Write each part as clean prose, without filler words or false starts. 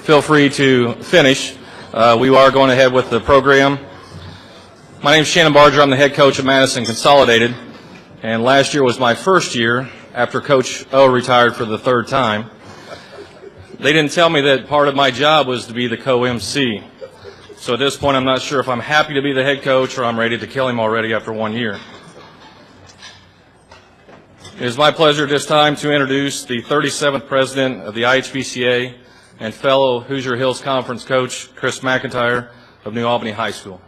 feel free to finish. We are going ahead with the program. My name is Shannon Barger. I'm the head coach at Madison Consolidated, and last year was my first year after Coach O retired for the third time. They didn't tell me that part of my job was to be the co-MC. So at this point, I'm not sure if I'm happy to be the head coach or I'm ready to kill him already after 1 year. It is my pleasure at this time to introduce the 37th president of the IHSBCA and fellow Hoosier Hills Conference coach, Chris McIntyre of New Albany High School.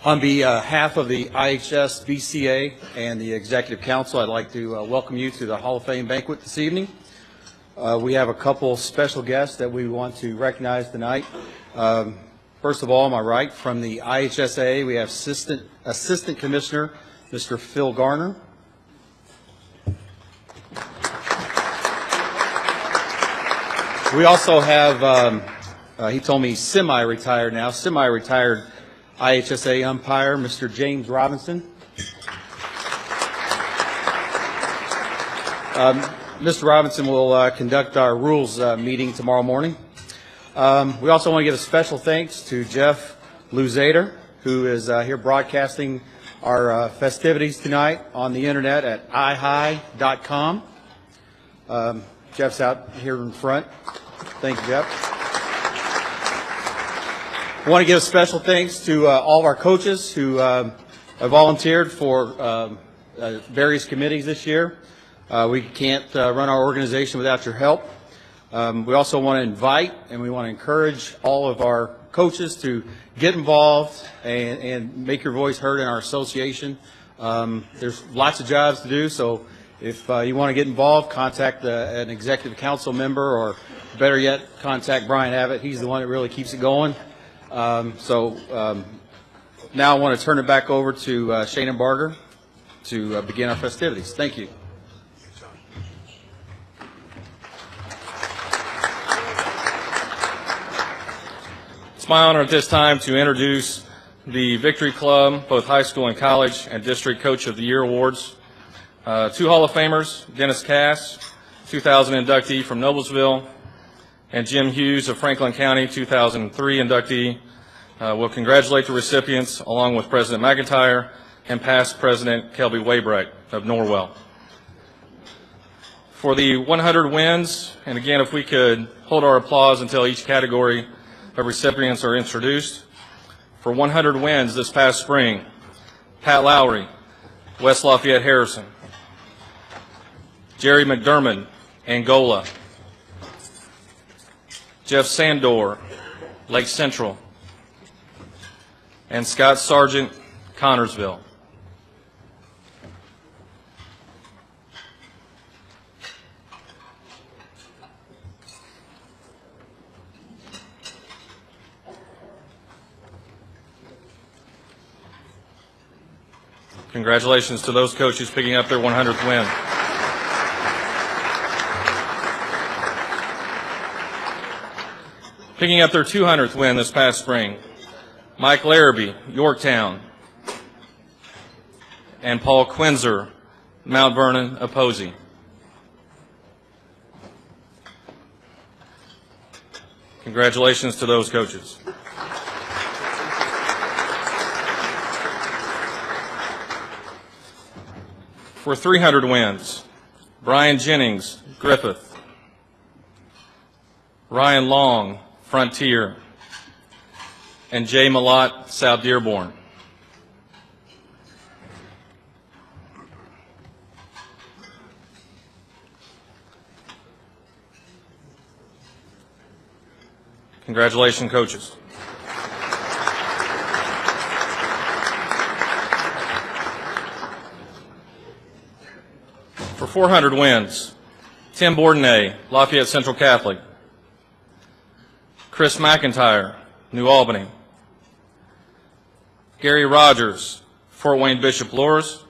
On behalf of the IHSBCA and the Executive Council, I'd like to welcome you to the Hall of Fame banquet this evening. We have a couple special guests that we want to recognize tonight. First of all, on my right, from the IHSAA, we have Assistant Commissioner, Mr. Phil Garner. We also have, he told me semi-retired IHSA umpire, Mr. James Robinson. Mr. Robinson will conduct our rules meeting tomorrow morning. We also want to give a special thanks to Jeff Luzader, who is here broadcasting our festivities tonight on the internet at ihi.com. Jeff's out here in front. Thank you, Jeff. I want to give special thanks to all of our coaches who have volunteered for various committees this year. We can't run our organization without your help. We also want to invite and we want to encourage all of our coaches to get involved and make your voice heard in our association. There's lots of jobs to do, so if you want to get involved, contact an executive council member, or better yet, contact Brian Abbott. He's the one that really keeps it going. Now I want to turn it back over to Shannon Barger to begin our festivities. Thank you. It's my honor at this time to introduce the Victory Club, both high school and college, and District Coach of the Year awards. Two Hall of Famers, Dennis Cass, 2000 inductee from Noblesville, and Jim Hughes of Franklin County, 2003 inductee. We'll congratulate the recipients along with President McIntyre and past President Kelby Waybright of Norwell. For the 100 wins, and again, if we could hold our applause until each category of recipients are introduced. For 100 wins this past spring, Pat Lowry, West Lafayette Harrison. Jerry McDermott, Angola. Jeff Sandor, Lake Central. And Scott Sargent, Connorsville. Congratulations to those coaches picking up their 100th win. Picking up their 200th win this past spring, Mike Larrabee, Yorktown, and Paul Quinzer, Mount Vernon, Opposing. Congratulations to those coaches. For 300 wins, Brian Jennings, Griffith. Ryan Long, Frontier. And Jay Malott, South Dearborn. Congratulations, coaches. For 400 wins, Tim Bourdonnais, Lafayette Central Catholic. Chris McIntyre, New Albany. Gary Rogers, Fort Wayne Bishop Loras.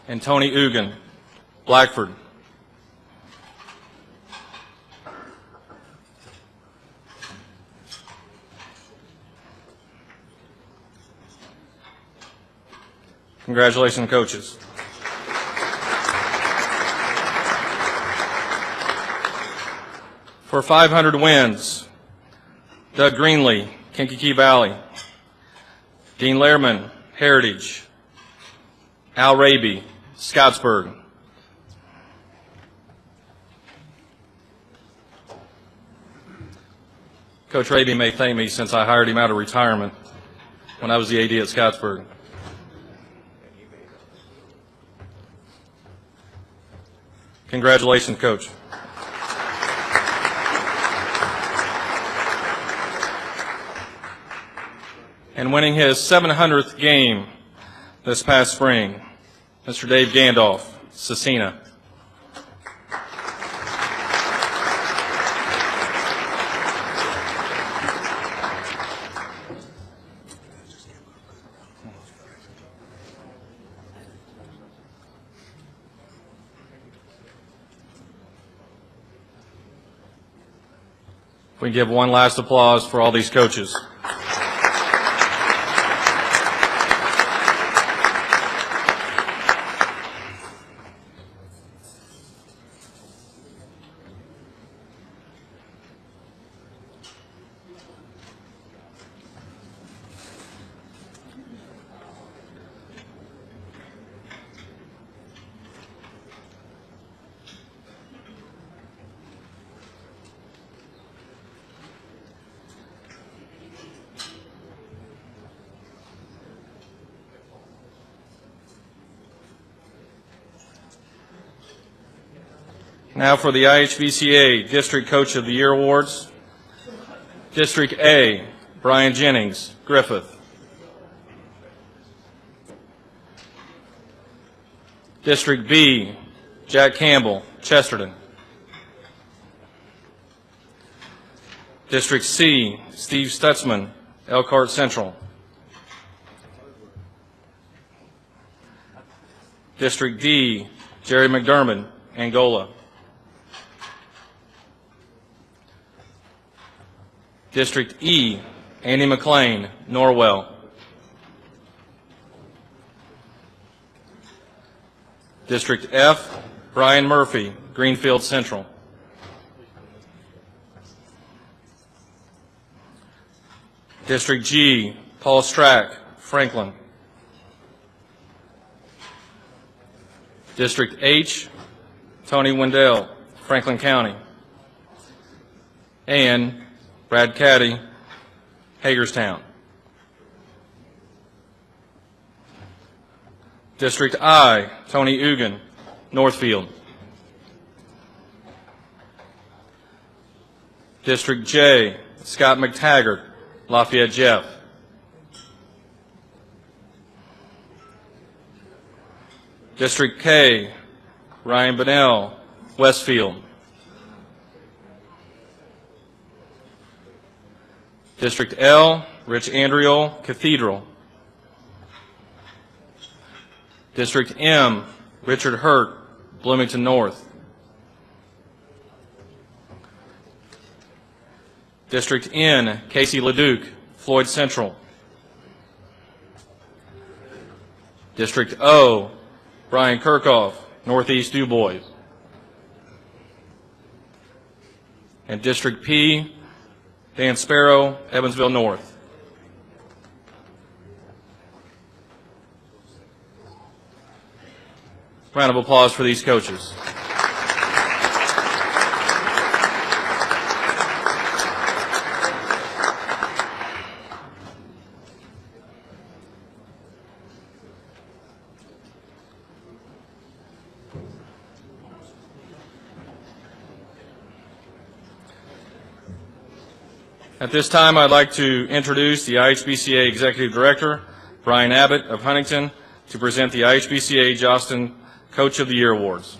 And Tony Ugan, Blackford. Congratulations, coaches. For 500 wins, Doug Greenlee, Kankakee Valley. Dean Lehrman, Heritage. Al Raby, Scottsburg. Coach Raby may thank me since I hired him out of retirement when I was the AD at Scottsburg. Congratulations, Coach. And winning his 700th game this past spring, Mr. Dave Gandolf, Cecina. We give one last applause for all these coaches. Now for the IHBCA District Coach of the Year Awards. District A, Brian Jennings, Griffith. District B, Jack Campbell, Chesterton. District C, Steve Stutzman, Elkhart Central. District D, Jerry McDermott, Angola. District E, Andy McLean, Norwell. District F, Brian Murphy, Greenfield Central. District G, Paul Strack, Franklin. District H, Tony Wendell, Franklin County. And Brad Caddy, Hagerstown. District I, Tony Ugan, Northfield. District J, Scott McTaggart, Lafayette Jeff. District K, Ryan Bonnell, Westfield. District L, Rich Andriol, Cathedral. District M, Richard Hurt, Bloomington North. District N, Casey LeDuc, Floyd Central. District O, Brian Kirkhoff, Northeast Du Bois. And District P, Dan Sparrow, Evansville North. Round of applause for these coaches. At this time, I'd like to introduce the IHBCA Executive Director, Brian Abbott of Huntington, to present the IHBCA Jostin Coach of the Year Awards.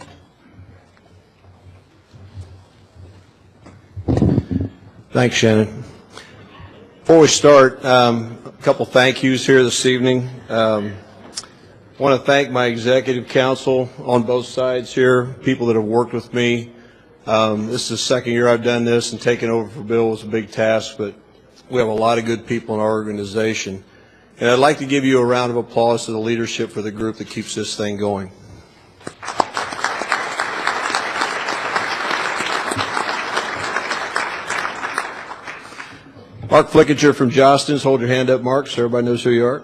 Thanks, Shannon. Before we start, a couple thank yous here this evening. I want to thank my executive council on both sides here, people that have worked with me. This is the second year I've done this, and taking over for Bill was a big task, but we have a lot of good people in our organization. And I'd like to give you a round of applause to the leadership for the group that keeps this thing going. Mark Flickinger from Jostens. Hold your hand up, Mark, so everybody knows who you are.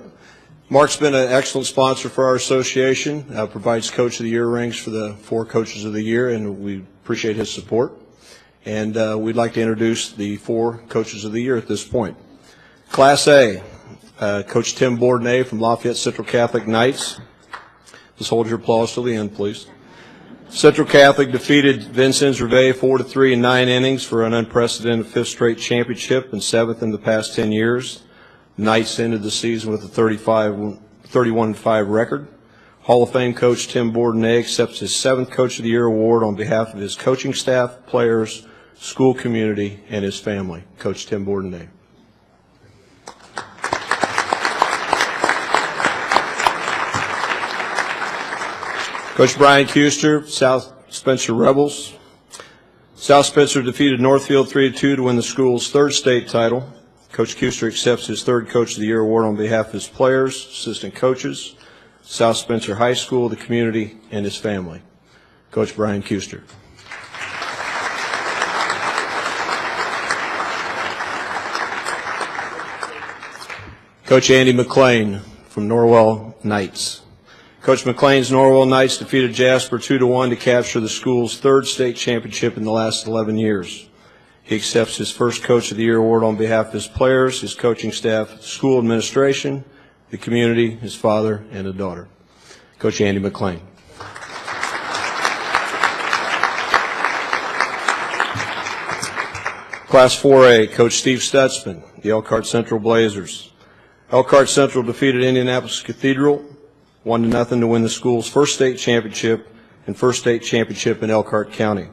Mark's been an excellent sponsor for our association, provides Coach of the Year rings for the 4 Coaches of the Year, and we appreciate his support. And we'd like to introduce the 4 Coaches of the Year at this point. Class A, Coach Tim Bourdonnais from Lafayette Central Catholic Knights. Just hold your applause till the end, please. Central Catholic defeated Vincennes Reveille 4-3 in 9 innings for an unprecedented 5th straight championship and 7th in the past 10 years. Knights ended the season with a 31-5 record. Hall of Fame coach Tim Bourdonnais accepts his 7th Coach of the Year award on behalf of his coaching staff, players, school community, and his family. Coach Tim Bourdonnais. Coach Brian Kuster, South Spencer Rebels. South Spencer defeated Northfield 3-2 to win the school's 3rd state title. Coach Kuster accepts his 3rd Coach of the Year award on behalf of his players, assistant coaches, South Spencer High School, the community, and his family. Coach Brian Kuster. Coach Andy McLean from Norwell Knights. Coach McLean's Norwell Knights defeated Jasper 2-1 to capture the school's 3rd state championship in the last 11 years. He accepts his 1st Coach of the Year award on behalf of his players, his coaching staff, school administration, the community, his father, and a daughter. Coach Andy McLean. Class 4A, Coach Steve Stutzman, the Elkhart Central Blazers. Elkhart Central defeated Indianapolis Cathedral 1-0 to win the school's 1st state championship and 1st state championship in Elkhart County.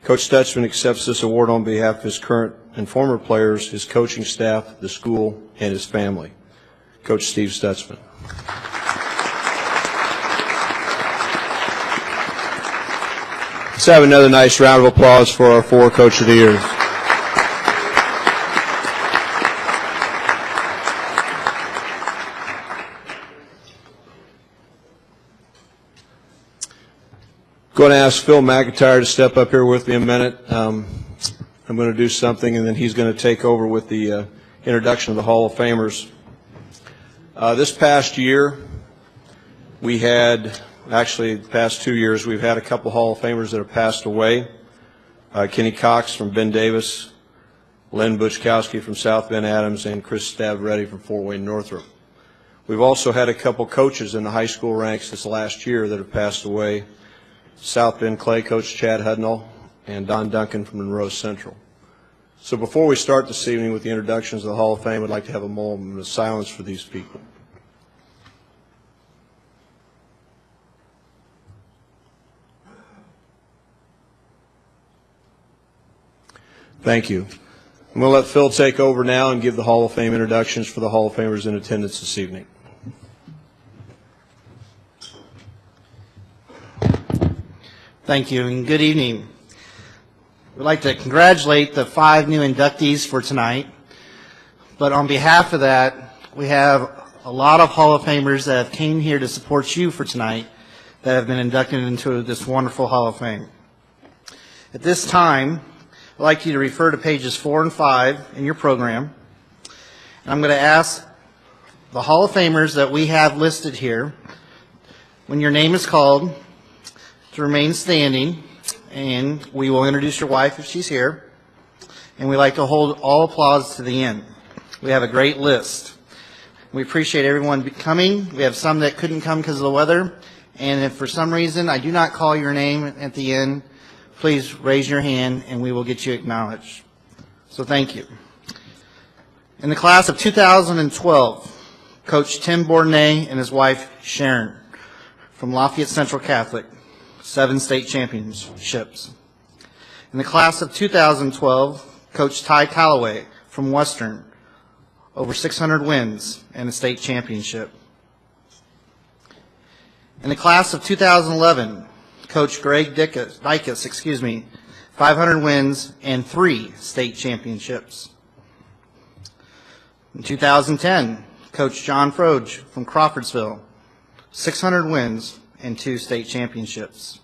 Coach Stutzman accepts this award on behalf of his current and former players, his coaching staff, the school, and his family. Coach Steve Stutzman. Let's have another nice round of applause for our 4 Coach of the Years. Going to ask Phil McIntyre to step up here with me a minute. I'm going to do something, and then he's going to take over with the introduction of the Hall of Famers. This past year, we had, actually the past 2 years, we've had a couple Hall of Famers that have passed away. Kenny Cox from Ben Davis, Lynn Butchkowski from South Bend Adams, and Chris Stavretti from Fort Wayne Northrop. We've also had a couple coaches in the high school ranks this last year that have passed away. South Bend Clay coach Chad Hudnall and Don Duncan from Monroe Central. So before we start this evening with the introductions of the Hall of Fame, I'd like to have a moment of silence for these people. Thank you. I'm going to let Phil take over now and give the Hall of Fame introductions for the Hall of Famers in attendance this evening. Thank you, and good evening. We'd like to congratulate the 5 new inductees for tonight. But on behalf of that, we have a lot of Hall of Famers that have came here to support you for tonight that have been inducted into this wonderful Hall of Fame. At this time, I'd like you to refer to pages 4 and 5 in your program. And I'm going to ask the Hall of Famers that we have listed here, when your name is called, to remain standing, and we will introduce your wife if she's here. And we like to hold all applause to the end. We have a great list. We appreciate everyone coming. We have some that couldn't come because of the weather. And if for some reason I do not call your name at the end, please raise your hand and we will get you acknowledged. So thank you. In the class of 2012, Coach Tim Bourdonnais and his wife Sharon from Lafayette Central Catholic, 7 state championships. In the class of 2012, Coach Ty Calloway from Western, over 600 wins and a state championship. In the class of 2011, Coach Greg Dickus, 500 wins and 3 state championships. In 2010, Coach John Froge from Crawfordsville, 600 wins and 2 state championships.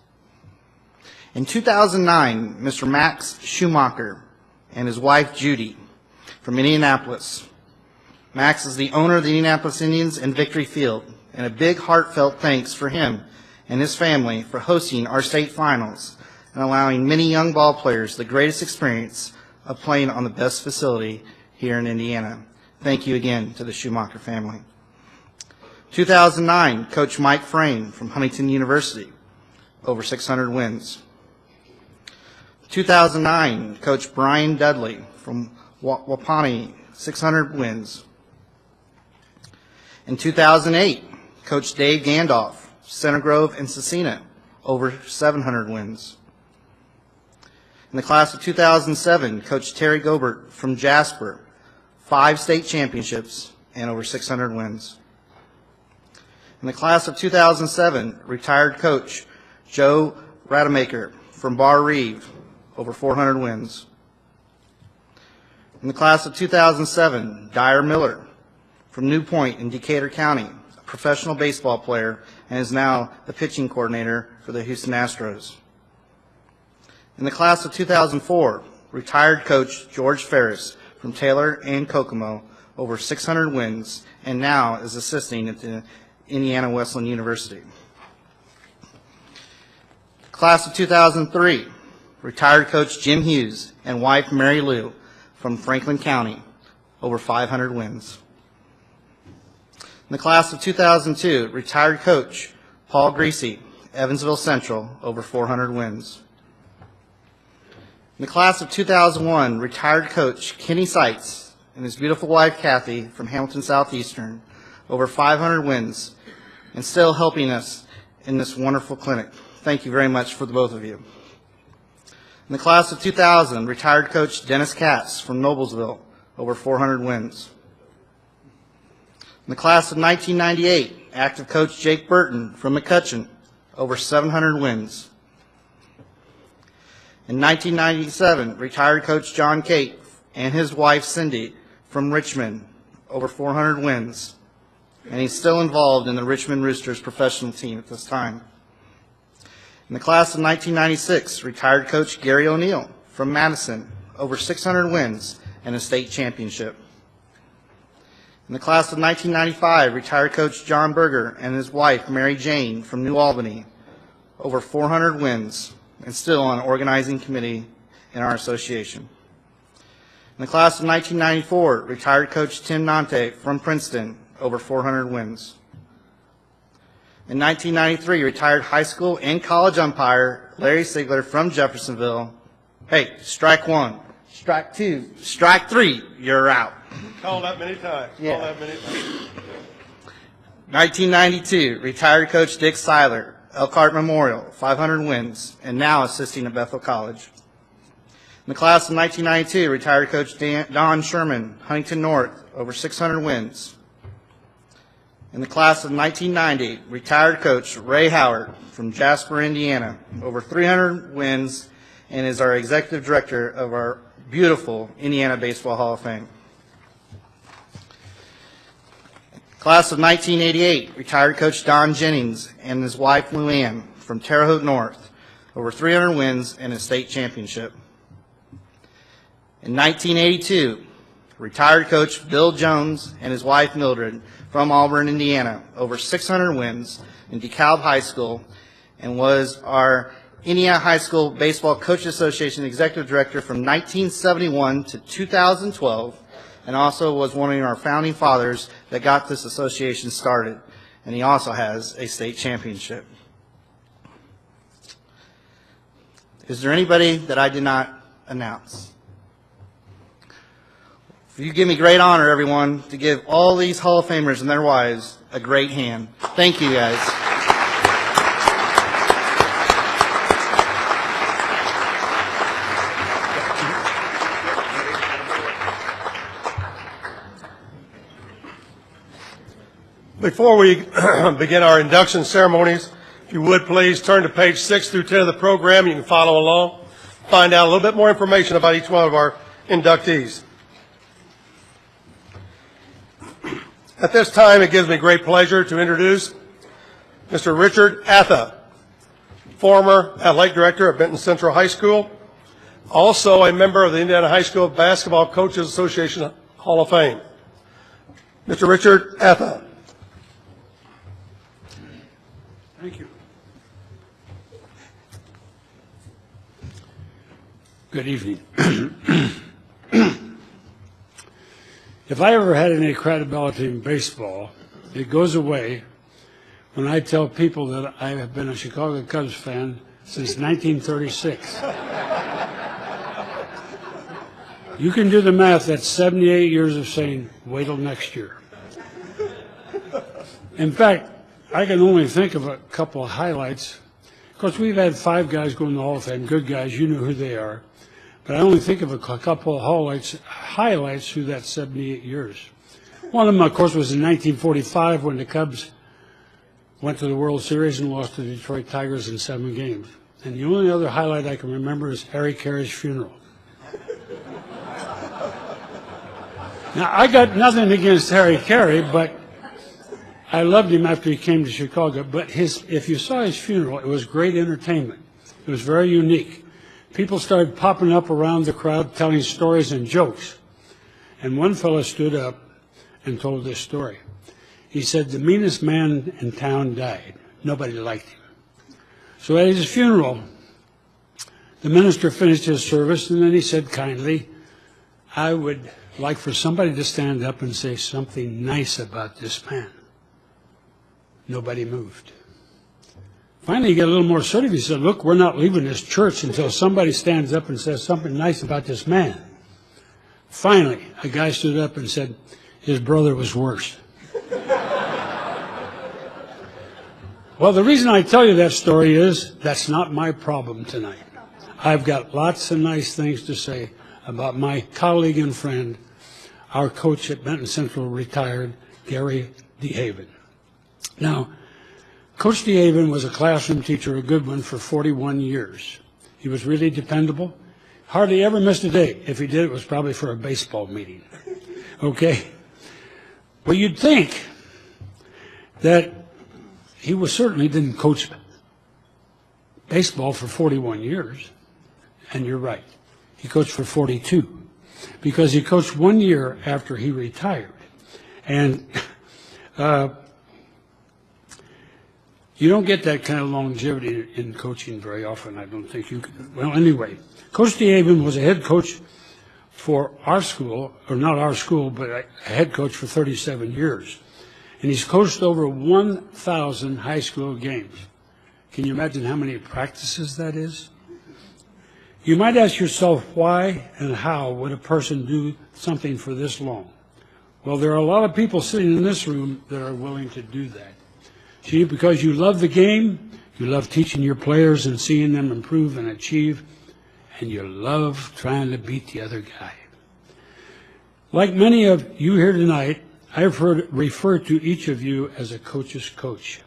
In 2009, Mr. Max Schumacher and his wife Judy from Indianapolis. Max is the owner of the Indianapolis Indians and Victory Field, and a big heartfelt thanks for him and his family for hosting our state finals and allowing many young ball players the greatest experience of playing on the best facility here in Indiana. Thank you again to the Schumacher family. 2009, Coach Mike Frame from Huntington University, over 600 wins. 2009, Coach Brian Dudley from Wapani, 600 wins. In 2008, Coach Dave Gandolf, Center Grove and Cecina, over 700 wins. In the class of 2007, Coach Terry Gobert from Jasper, 5 state championships and over 600 wins. In the class of 2007, retired coach Joe Rademacher from Bar Reeve, over 400 wins. In the class of 2007, Dyer Miller from New Point in Decatur County, a professional baseball player and is now the pitching coordinator for the Houston Astros. In the class of 2004, retired coach George Ferris from Taylor and Kokomo, over 600 wins, and now is assisting at the Indiana Wesleyan University. Class of 2003, retired coach Jim Hughes and wife Mary Lou from Franklin County, over 500 wins. In the class of 2002, retired coach Paul Greasy, Evansville Central, over 400 wins. In the class of 2001, retired coach Kenny Seitz and his beautiful wife Kathy from Hamilton Southeastern, over 500 wins, and still helping us in this wonderful clinic. Thank you very much for the both of you. In the class of 2000, retired coach Dennis Katz from Noblesville, over 400 wins. In the class of 1998, active coach Jake Burton from McCutcheon, over 700 wins. In 1997, retired coach John Cate and his wife Cindy from Richmond, over 400 wins. And he's still involved in the Richmond Roosters professional team at this time. In the class of 1996, retired coach Gary O'Neill from Madison, over 600 wins and a state championship. In the class of 1995, retired coach John Berger and his wife Mary Jane from New Albany, over 400 wins, and still on organizing committee in our association. In the class of 1994, retired coach Tim Nante from Princeton, over 400 wins. In 1993, retired high school and college umpire Larry Sigler from Jeffersonville. Hey, strike one, strike two, strike three, you're out. Called that many times. Yeah. Called that many times. 1992, retired coach Dick Seiler, Elkhart Memorial, 500 wins, and now assisting at Bethel College. In the class of 1992, retired coach Don Sherman, Huntington North, over 600 wins. In the class of 1990, retired coach Ray Howard from Jasper, Indiana, over 300 wins, and is our executive director of our beautiful Indiana Baseball Hall of Fame. Class of 1988, retired coach Don Jennings and his wife Luann from Terre Haute North, over 300 wins and a state championship. In 1982, retired coach Bill Jones and his wife Mildred from Auburn, Indiana, over 600 wins in DeKalb High School, and was our Indiana High School Baseball Coaches Association Executive Director from 1971 to 2012, and also was one of our founding fathers that got this association started, and he also has a state championship. Is there anybody that I did not announce? You give me great honor, everyone, to give all these Hall of Famers and their wives a great hand. Thank you, guys. Before we begin our induction ceremonies, if you would please turn to page 6 through 10 of the program. You can follow along, find out a little bit more information about each one of our inductees. At this time, it gives me great pleasure to introduce Mr. Richard Atha, former athletic director of Benton Central High School, also a member of the Indiana High School Basketball Coaches Association Hall of Fame. Mr. Richard Atha. Thank you. Good evening. If I ever had any credibility in baseball, it goes away when I tell people that I have been a Chicago Cubs fan since 1936. You can do the math. That's 78 years of saying, wait till next year. In fact, I can only think of a couple of highlights. Of course, we've had 5 guys go in the Hall of Fame, good guys, you know who they are. But I only think of a couple of highlights through that 78 years. One of them, of course, was in 1945 when the Cubs went to the World Series and lost to the Detroit Tigers in 7 games. And the only other highlight I can remember is Harry Caray's funeral. Now, I got nothing against Harry Caray, but I loved him after he came to Chicago. But if you saw his funeral, it was great entertainment. It was very unique. People started popping up around the crowd telling stories and jokes. And one fellow stood up and told this story. He said, the meanest man in town died. Nobody liked him. So at his funeral, the minister finished his service, and then he said kindly, I would like for somebody to stand up and say something nice about this man. Nobody moved. Finally, he got a little more assertive. He said, look, we're not leaving this church until somebody stands up and says something nice about this man. Finally, a guy stood up and said, his brother was worse. Well, the reason I tell you that story is that's not my problem tonight. I've got lots of nice things to say about my colleague and friend, our coach at Benton Central, retired, Gary DeHaven. Now, Coach DeHaven was a classroom teacher, a good one, for 41 years. He was really dependable. Hardly ever missed a day. If he did, it was probably for a baseball meeting. Okay? Well, you'd think that he certainly didn't coach baseball for 41 years. And you're right. He coached for 42. Because he coached 1 year after he retired. And you don't get that kind of longevity in coaching very often, I don't think you can. Well, anyway, Coach DeHaven was a head coach for our school, or not our school, but a head coach for 37 years. And he's coached over 1,000 high school games. Can you imagine how many practices that is? You might ask yourself, why and how would a person do something for this long? Well, there are a lot of people sitting in this room that are willing to do that. See, because you love the game, you love teaching your players and seeing them improve and achieve, and you love trying to beat the other guy. Like many of you here tonight, I've referred to each of you as a coach's coach.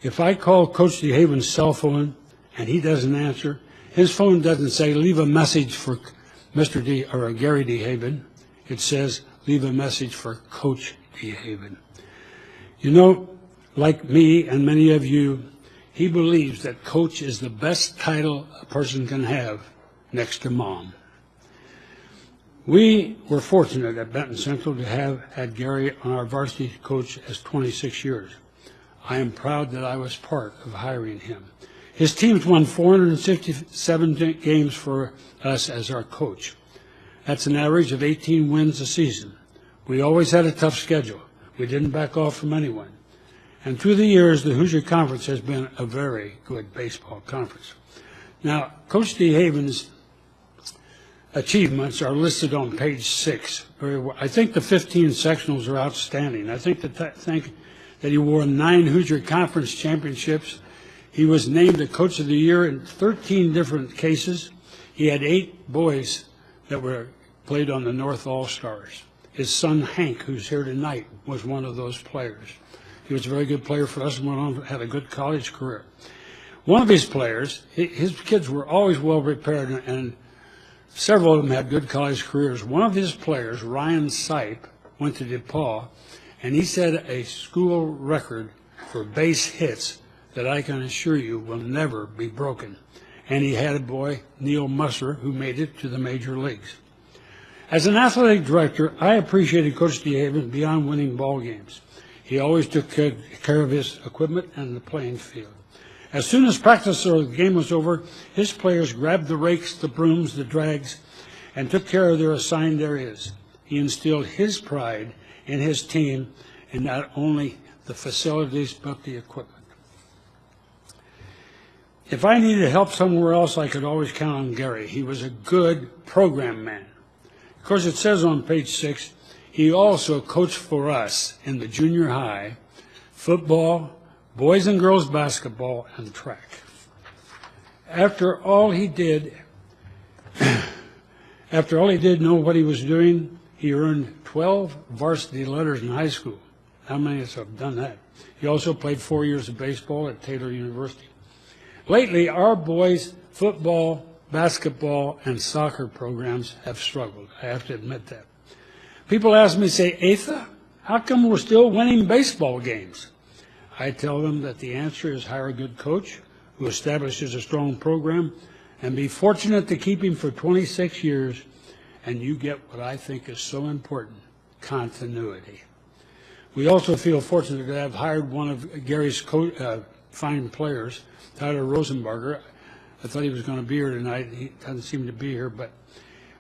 If I call Coach DeHaven's cell phone and he doesn't answer, his phone doesn't say, leave a message for Mr. D or Gary DeHaven. It says, leave a message for Coach DeHaven. You know, like me and many of you, he believes that coach is the best title a person can have next to mom. We were fortunate at Benton Central to have had Gary on our varsity coach as 26 years. I am proud that I was part of hiring him. His teams won 457 games for us as our coach. That's an average of 18 wins a season. We always had a tough schedule. We didn't back off from anyone. And through the years, the Hoosier Conference has been a very good baseball conference. Now, Coach DeHaven's achievements are listed on page 6. Very well. I think the 15 sectionals are outstanding. I think that he wore 9 Hoosier Conference championships. He was named the Coach of the Year in 13 different cases. He had 8 boys that played on the North All-Stars. His son, Hank, who's here tonight, was one of those players. He was a very good player for us and went on, had a good college career. One of his players, his kids were always well prepared, and several of them had good college careers. One of his players, Ryan Sipe, went to DePaul, and he set a school record for base hits that I can assure you will never be broken. And he had a boy, Neil Musser, who made it to the major leagues. As an athletic director, I appreciated Coach DeHaven beyond winning ball games. He always took care of his equipment and the playing field. As soon as practice or the game was over, his players grabbed the rakes, the brooms, the drags, and took care of their assigned areas. He instilled his pride in his team in not only the facilities but the equipment. If I needed help somewhere else, I could always count on Gary. He was a good program man. Of course, it says on page 6, he also coached for us in the junior high, football, boys and girls basketball, and track. After all he did know what he was doing, he earned 12 varsity letters in high school. How many of us have done that? He also played 4 years of baseball at Taylor University. Lately, our boys' football, basketball, and soccer programs have struggled. I have to admit that. People ask me, say, Atha, how come we're still winning baseball games? I tell them that the answer is hire a good coach who establishes a strong program and be fortunate to keep him for 26 years, and you get what I think is so important, continuity. We also feel fortunate to have hired one of Gary's fine players, Tyler Rosenbarger. I thought he was going to be here tonight. He doesn't seem to be here, but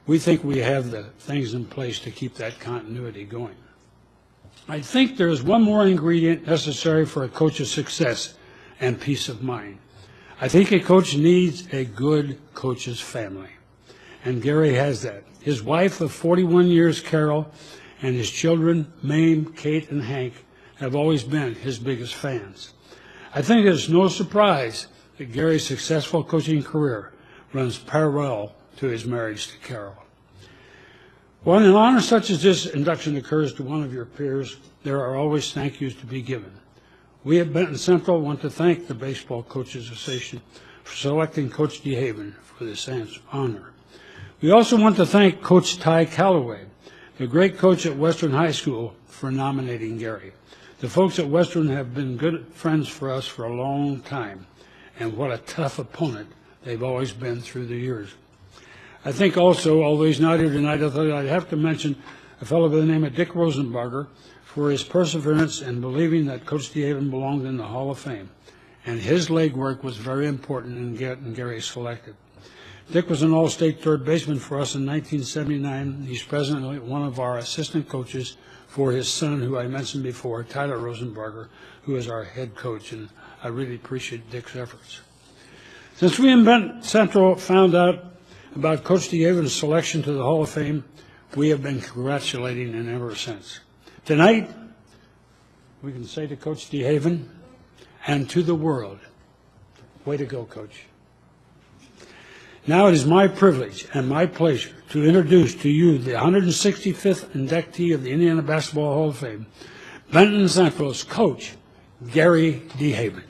we think we have the things in place to keep that continuity going. I think there is one more ingredient necessary for a coach's success and peace of mind. I think a coach needs a good coach's family, and Gary has that. His wife of 41 years, Carol, and his children, Mame, Kate, and Hank, have always been his biggest fans. I think it's no surprise that Gary's successful coaching career runs parallel to his marriage to Carol. When an honor such as this induction occurs to one of your peers, there are always thank yous to be given. We at Benton Central want to thank the Baseball Coaches Association for selecting Coach DeHaven for this honor. We also want to thank Coach Ty Calloway, the great coach at Western High School, for nominating Gary. The folks at Western have been good friends for us for a long time, and what a tough opponent they've always been through the years. I think also, although he's not here tonight, I thought I'd have to mention a fellow by the name of Dick Rosenbarger for his perseverance in believing that Coach DeHaven belonged in the Hall of Fame, and his legwork was very important in getting Gary selected. Dick was an all-state third baseman for us in 1979. He's presently one of our assistant coaches for his son, who I mentioned before, Tyler Rosenbarger, who is our head coach, and I really appreciate Dick's efforts. Since we in Benton Central found out about Coach DeHaven's selection to the Hall of Fame, we have been congratulating him ever since. Tonight, we can say to Coach DeHaven and to the world, way to go, Coach. Now it is my privilege and my pleasure to introduce to you the 165th inductee of the Indiana Basketball Hall of Fame, Benton Central's coach, Gary DeHaven.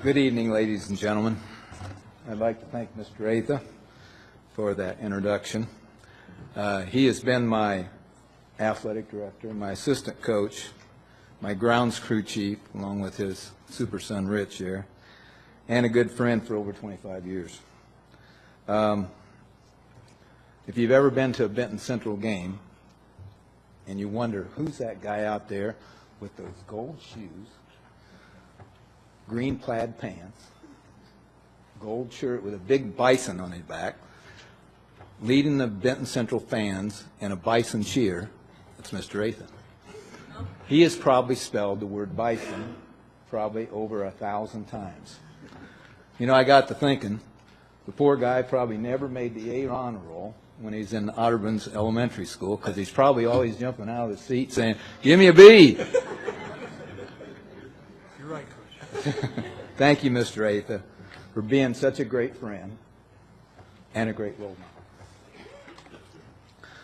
Good evening, ladies and gentlemen. I'd like to thank Mr. Atha for that introduction. He has been my athletic director, my assistant coach, my grounds crew chief, along with his super son Rich here, and a good friend for over 25 years. If you've ever been to a Benton Central game and you wonder who's that guy out there with those gold shoes, green plaid pants, gold shirt with a big bison on his back, leading the Benton Central fans in a bison cheer, that's Mr. Atha. He has probably spelled the word bison probably over 1,000 times. You know, I got to thinking, the poor guy probably never made the A honor roll when he's in Otterburn's elementary school, because he's probably always jumping out of the seat saying, "Give me a B." You're right, Coach. Thank you, Mr. Atha, for being such a great friend and a great role model.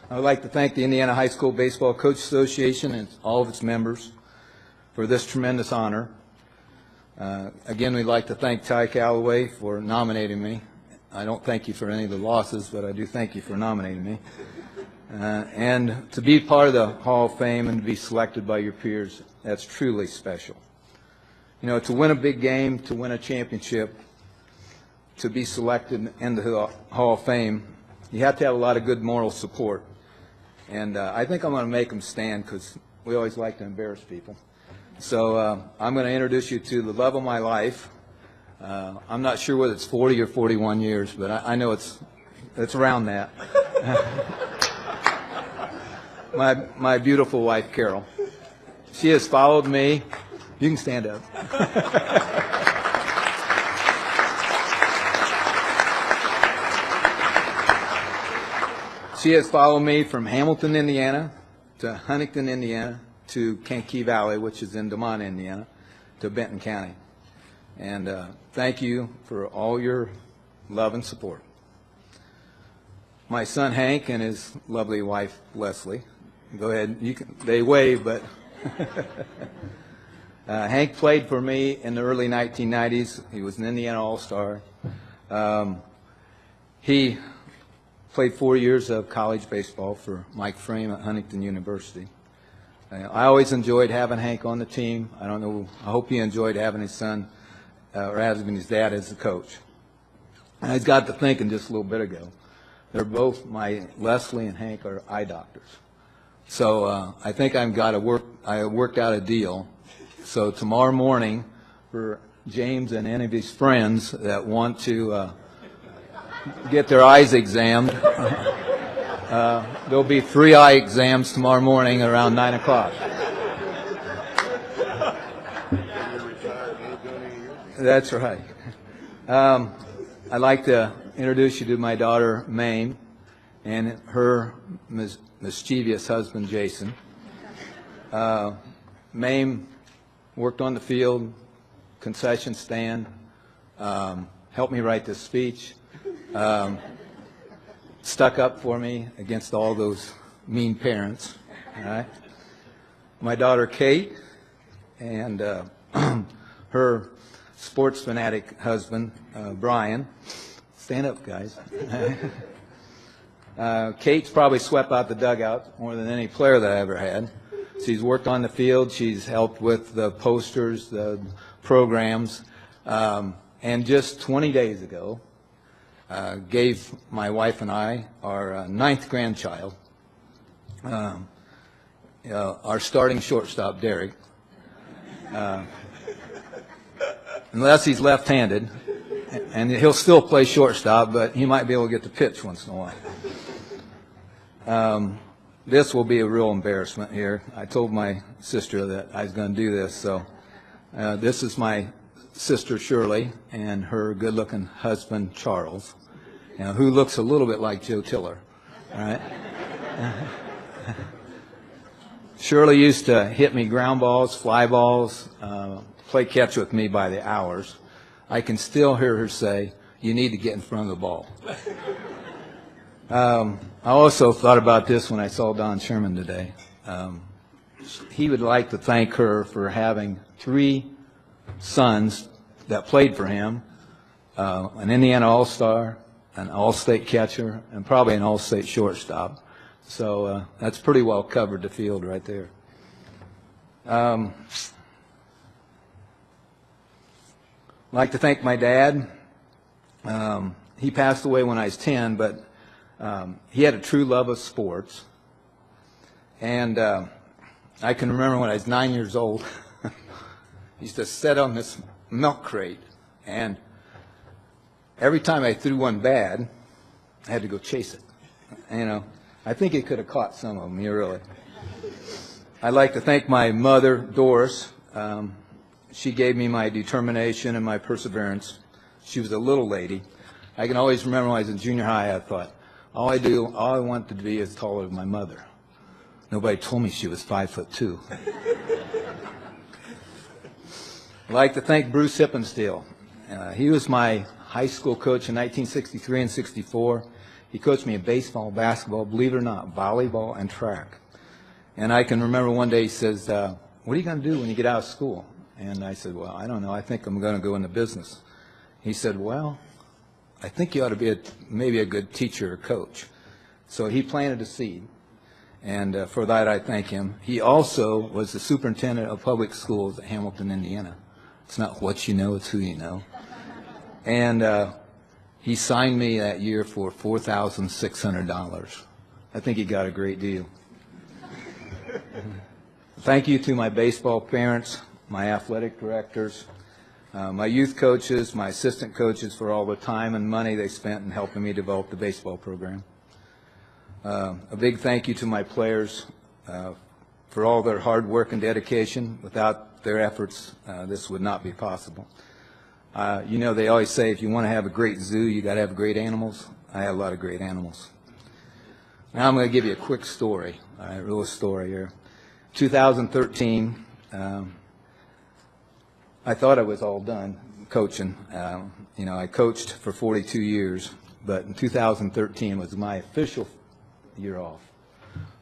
I would like to thank the Indiana High School Baseball Coach Association and all of its members for this tremendous honor. Again, we'd like to thank Ty Calloway for nominating me I don't thank you for any of the losses, but I do thank you for nominating me. And to be part of the Hall of Fame and to be selected by your peers, that's truly special. You know, to win a big game, to win a championship, to be selected into the Hall of Fame, you have to have a lot of good moral support. And I think I'm going to make them stand because we always like to embarrass people. So I'm going to introduce you to the love of my life. I'm not sure whether it's 40 or 41 years, but I know it's around that. My beautiful wife, Carol. She has followed me. You can stand up. She has followed me from Hamilton, Indiana, to Huntington, Indiana, to Kankakee Valley, which is in Des Moines, Indiana, to Benton County. And thank you for all your love and support. My son Hank and his lovely wife Leslie. Go ahead. They wave, but Hank played for me in the early 1990s. He was an Indiana All-Star. He played 4 years of college baseball for Mike Frame at Huntington University. I always enjoyed having Hank on the team. I don't know. I hope he enjoyed having his son or having his dad as the coach. And I got to thinking just a little bit ago. Leslie and Hank are eye doctors. So I think I worked out a deal. So tomorrow morning, for James and any of his friends that want to get their eyes examined, there'll be 3 eye exams tomorrow morning around 9 o'clock. That's right. I'd like to introduce you to my daughter, Mame, and her mischievous husband, Jason. Mame worked on the field, concession stand, helped me write this speech, stuck up for me against all those mean parents. All right? My daughter, Kate, and her sports fanatic husband, Brian. Stand up, guys. Kate's probably swept out the dugout more than any player that I ever had. She's worked on the field. She's helped with the posters, the programs. And just 20 days ago, gave my wife and I our 9th grandchild, our starting shortstop, Derek. Unless he's left-handed, and he'll still play shortstop, but he might be able to get the pitch once in a while. This will be a real embarrassment here. I told my sister that I was going to do this, so this is my sister Shirley and her good-looking husband Charles, who looks a little bit like Joe Tiller. All right. Shirley used to hit me ground balls, fly balls, play catch with me by the hours. I can still hear her say, "You need to get in front of the ball." I also thought about this when I saw Don Sherman today. He would like to thank her for having 3 sons that played for him, an Indiana All-Star, an All-State catcher, and probably an All-State shortstop. So that's pretty well covered the field right there. I'd like to thank my dad. He passed away when I was 10, but he had a true love of sports. And I can remember when I was 9 years old, he used to sit on this milk crate, and every time I threw one bad, I had to go chase it. I think he could have caught some of them, really. I'd like to thank my mother, Doris. She gave me my determination and my perseverance. She was a little lady. I can always remember when I was in junior high, I thought, all I wanted to be is taller than my mother. Nobody told me she was 5'2". I'd like to thank Bruce Hippensteel. He was my high school coach in 1963 and 64. He coached me in baseball, basketball, believe it or not, volleyball, and track. And I can remember one day he says, "What are you going to do when you get out of school?" And I said, "Well, I don't know. I think I'm going to go into business." He said, "Well, I think you ought to be maybe a good teacher or coach. So he planted a seed, and for that I thank him. He also was the superintendent of public schools at Hamilton, Indiana. It's not what you know, it's who you know. And he signed me that year for $4,600. I think he got a great deal. Thank you to my baseball parents, my athletic directors, my youth coaches, my assistant coaches for all the time and money they spent in helping me develop the baseball program. A big thank you to my players for all their hard work and dedication. Without their efforts, this would not be possible. You know, they always say if you want to have a great zoo, you got to have great animals. I have a lot of great animals. Now I'm going to give you a quick story, a real story here. 2013, I thought I was all done coaching. You know, I coached for 42 years, but in 2013 was my official year off.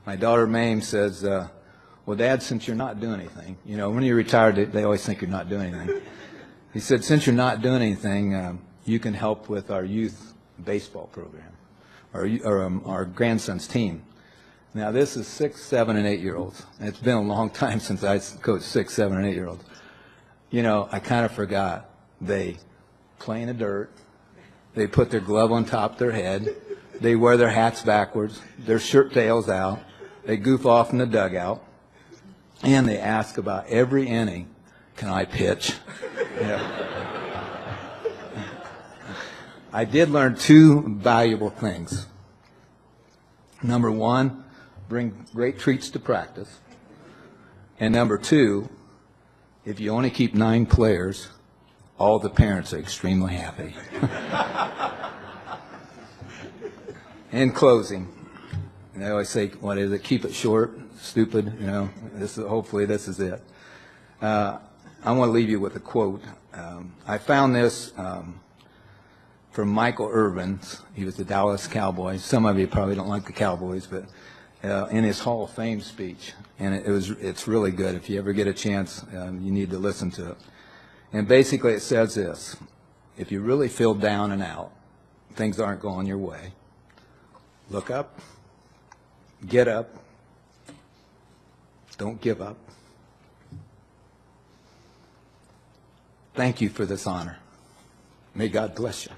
My daughter Mame says, well, Dad, since you're not doing anything, you know, when you're retired, they always think you're not doing anything. He said, since you're not doing anything, you can help with our youth baseball program, or our grandson's team. Now, this is 6, 7, and 8-year-olds. It's been a long time since I coached 6, 7, and 8-year-olds. You know, I kind of forgot. They play in the dirt. They put their glove on top of their head. They wear their hats backwards, their shirt tails out. They goof off in the dugout. And they ask about every inning, can I pitch? You know. I did learn 2 valuable things. Number 1, bring great treats to practice. And number 2, if you only keep 9 players, all the parents are extremely happy. In closing, and I always say, what is it? Keep it short, stupid. You know, hopefully this is it. I want to leave you with a quote. I found this from Michael Irvin. He was the Dallas Cowboys. Some of you probably don't like the Cowboys, but in his Hall of Fame speech, and it's really good. If you ever get a chance, you need to listen to it. And basically, it says this: if you really feel down and out, things aren't going your way, look up, get up, don't give up. Thank you for this honor. May God bless you.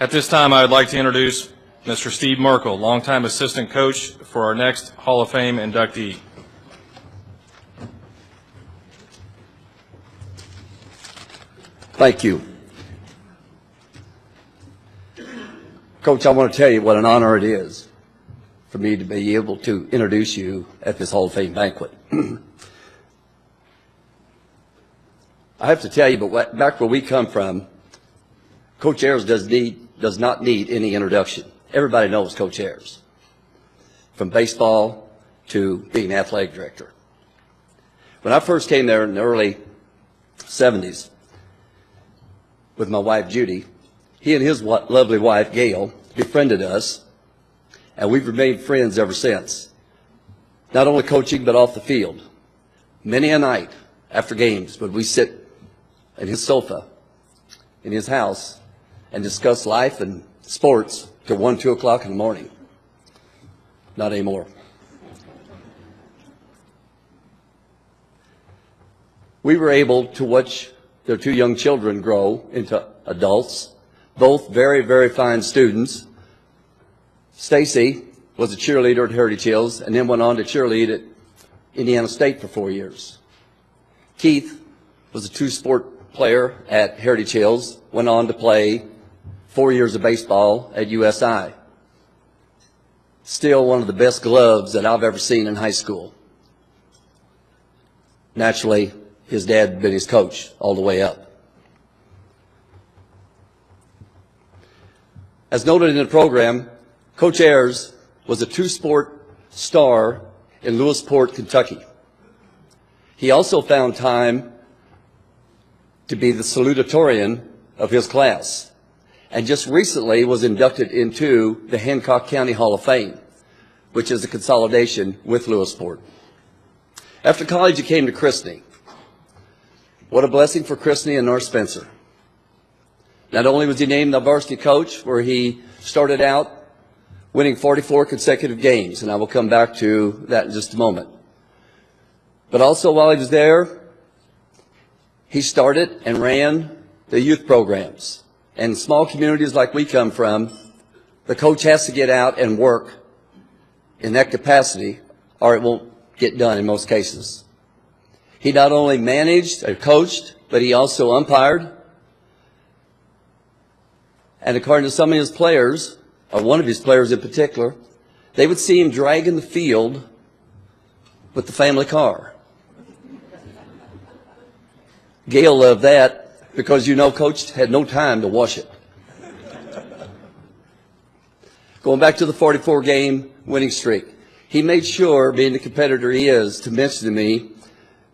At this time, I would like to introduce Mr. Steve Merkel, longtime assistant coach, for our next Hall of Fame inductee. Thank you. Coach, I want to tell you what an honor it is for me to be able to introduce you at this Hall of Fame banquet. I have to tell you, but back where we come from, Coach Ayers does not need any introduction. Everybody knows Coach Ayers, from baseball to being athletic director. When I first came there in the early 70s with my wife Judy, he and his lovely wife Gail befriended us, and we've remained friends ever since. Not only coaching, but off the field. Many a night after games would we sit in his sofa in his house and discuss life and sports till 1, 2 o'clock in the morning. Not anymore. We were able to watch their 2 young children grow into adults, both very, very fine students. Stacy was a cheerleader at Heritage Hills and then went on to cheerlead at Indiana State for 4 years. Keith was a 2-sport player at Heritage Hills, went on to play 4 years of baseball at USI. Still one of the best gloves that I've ever seen in high school. Naturally, his dad had been his coach all the way up. As noted in the program, Coach Ayers was a two-sport star in Lewisport, Kentucky. He also found time to be the salutatorian of his class, and just recently was inducted into the Hancock County Hall of Fame, which is a consolidation with Lewisport. After college, he came to Christney. What a blessing for Christney and North Spencer. Not only was he named the varsity coach, where he started out winning 44 consecutive games, and I will come back to that in just a moment. But also while he was there, he started and ran the youth programs. And small communities like we come from, the coach has to get out and work in that capacity, or it won't get done in most cases. He not only managed or coached, but he also umpired. And according to some of his players, or one of his players in particular, they would see him dragging the field with the family car. Gail loved that because, you know, Coach had no time to wash it. Going back to the 44-game winning streak, he made sure, being the competitor he is, to mention to me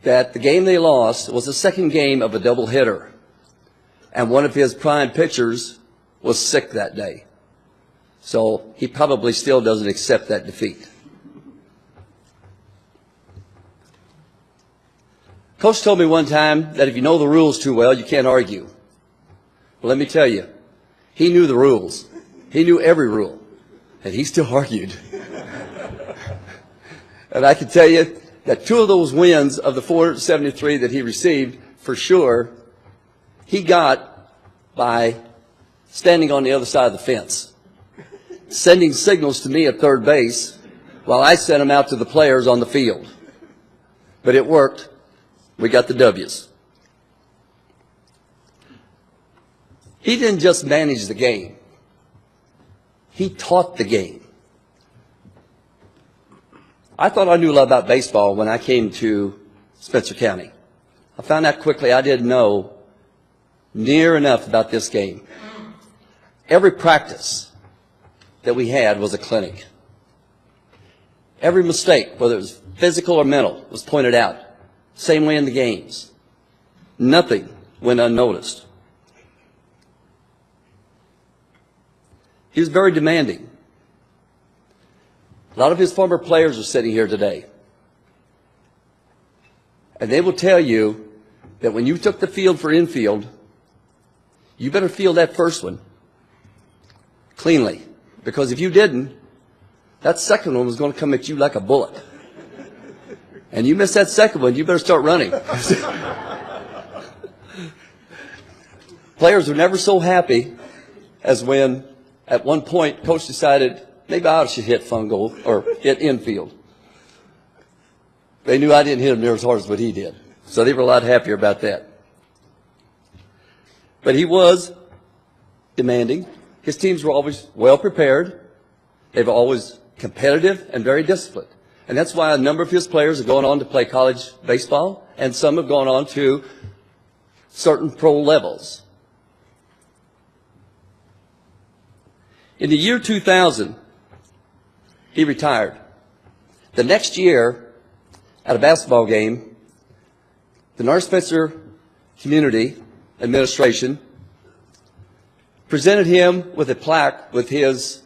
that the game they lost was the second game of a doubleheader, and one of his prime pitchers was sick that day. So he probably still doesn't accept that defeat. Coach told me one time that if you know the rules too well, you can't argue. Well, let me tell you, he knew the rules. He knew every rule, and he still argued. And I can tell you that 2 of those wins of the 473 that he received, for sure, he got by standing on the other side of the fence, sending signals to me at third base while I sent them out to the players on the field. But it worked. We got the W's. He didn't just manage the game. He taught the game. I thought I knew a lot about baseball when I came to Spencer County. I found out quickly I didn't know near enough about this game. Every practice that we had was a clinic. Every mistake, whether it was physical or mental, was pointed out. Same way in the games. Nothing went unnoticed. He was very demanding. A lot of his former players are sitting here today. And they will tell you that when you took the field for infield, you better field that first one cleanly. Because if you didn't, that second one was going to come at you like a bullet. And you miss that second one, you better start running. Players were never so happy as when, at one point, Coach decided, maybe I should hit fungo or hit infield. They knew I didn't hit him near as hard as what he did. So they were a lot happier about that. But he was demanding. His teams were always well prepared. They were always competitive and very disciplined. And that's why a number of his players are going on to play college baseball, and some have gone on to certain pro levels. In the year 2000, he retired. The next year, at a basketball game, the North Spencer Community Administration presented him with a plaque with his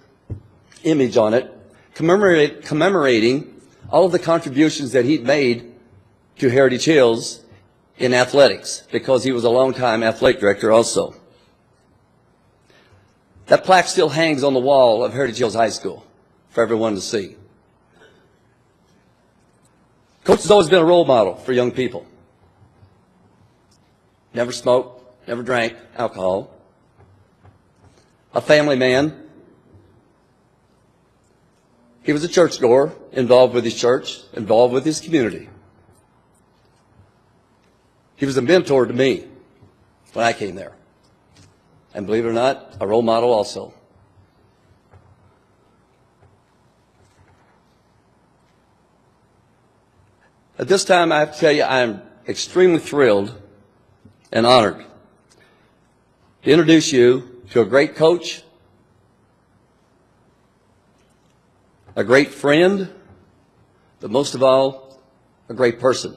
image on it, commemorating all of the contributions that he'd made to Heritage Hills in athletics, because he was a longtime athletic director also. That plaque still hangs on the wall of Heritage Hills High School for everyone to see. Coach has always been a role model for young people. Never smoked, never drank alcohol. A family man. He was a churchgoer, involved with his church, involved with his community. He was a mentor to me when I came there. And believe it or not, a role model also. At this time, I have to tell you, I am extremely thrilled and honored to introduce you to a great coach a great friend, but most of all, a great person.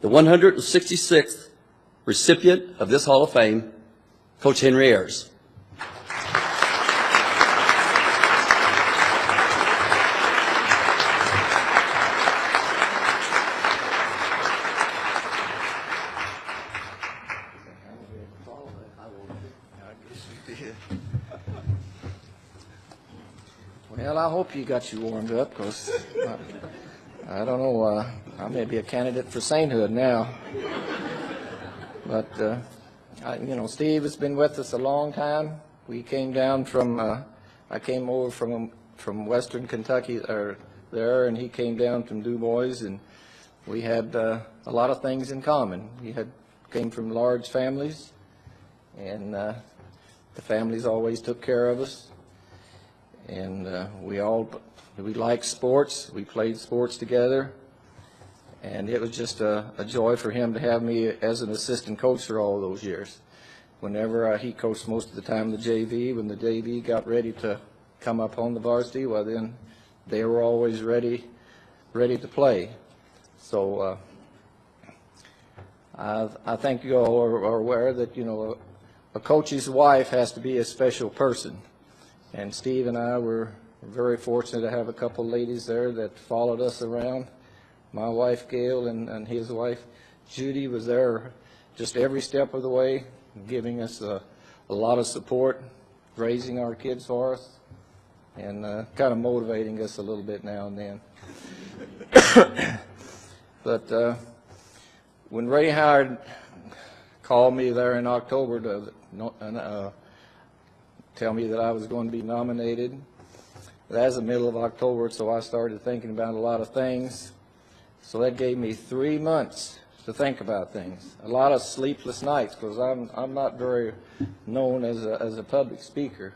The 166th recipient of this Hall of Fame, Coach Henry Ayers. Well, I hope you got you warmed up, because I don't know, I may be a candidate for sainthood now. But, you know, Steve has been with us a long time. We came down from, I came over from Western Kentucky there, and he came down from Du Bois, and we had a lot of things in common. We came from large families, and the families always took care of us. And we liked sports. We played sports together. And it was just a joy for him to have me as an assistant coach for all those years. Whenever he coached most of the time the JV, when the JV got ready to come up on the varsity, well then they were always ready to play. So I think you all are aware that, you know, a coach's wife has to be a special person. And Steve and I were very fortunate to have a couple ladies there that followed us around. My wife, Gail, and his wife, Judy, was there just every step of the way, giving us a lot of support, raising our kids for us, and kind of motivating us a little bit now and then. But when Ray Howard called me there in October to tell me that I was going to be nominated, that was the middle of October, so I started thinking about a lot of things. So that gave me 3 months to think about things. A lot of sleepless nights, because I'm not very known as a public speaker.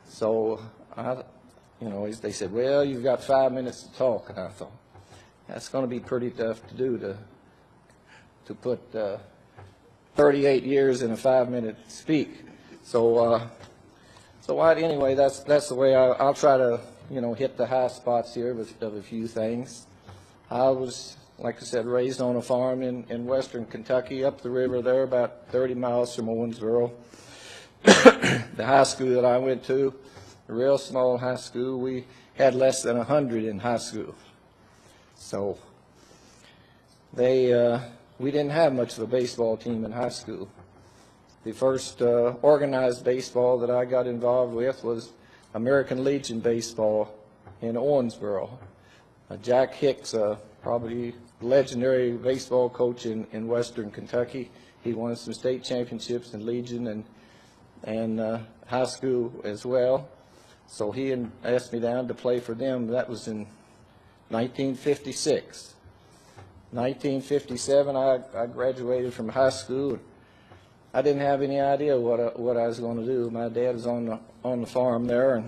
So you know, they said, well, you've got 5 minutes to talk, and I thought that's going to be pretty tough to do, to put 38 years in a 5-minute speak. So anyway, that's the way I'll try to, you know, hit the high spots here of a few things. I was, like I said, raised on a farm in western Kentucky, up the river there, about 30 miles from Owensboro. The high school that I went to, a real small high school, we had less than 100 in high school. So we didn't have much of a baseball team in high school. The first organized baseball that I got involved with was American Legion baseball in Owensboro. Jack Hicks, probably legendary baseball coach in western Kentucky. He won some state championships in Legion and high school as well. So he asked me down to play for them. That was in 1956. 1957, I graduated from high school. I didn't have any idea what I was going to do. My dad was on the farm there,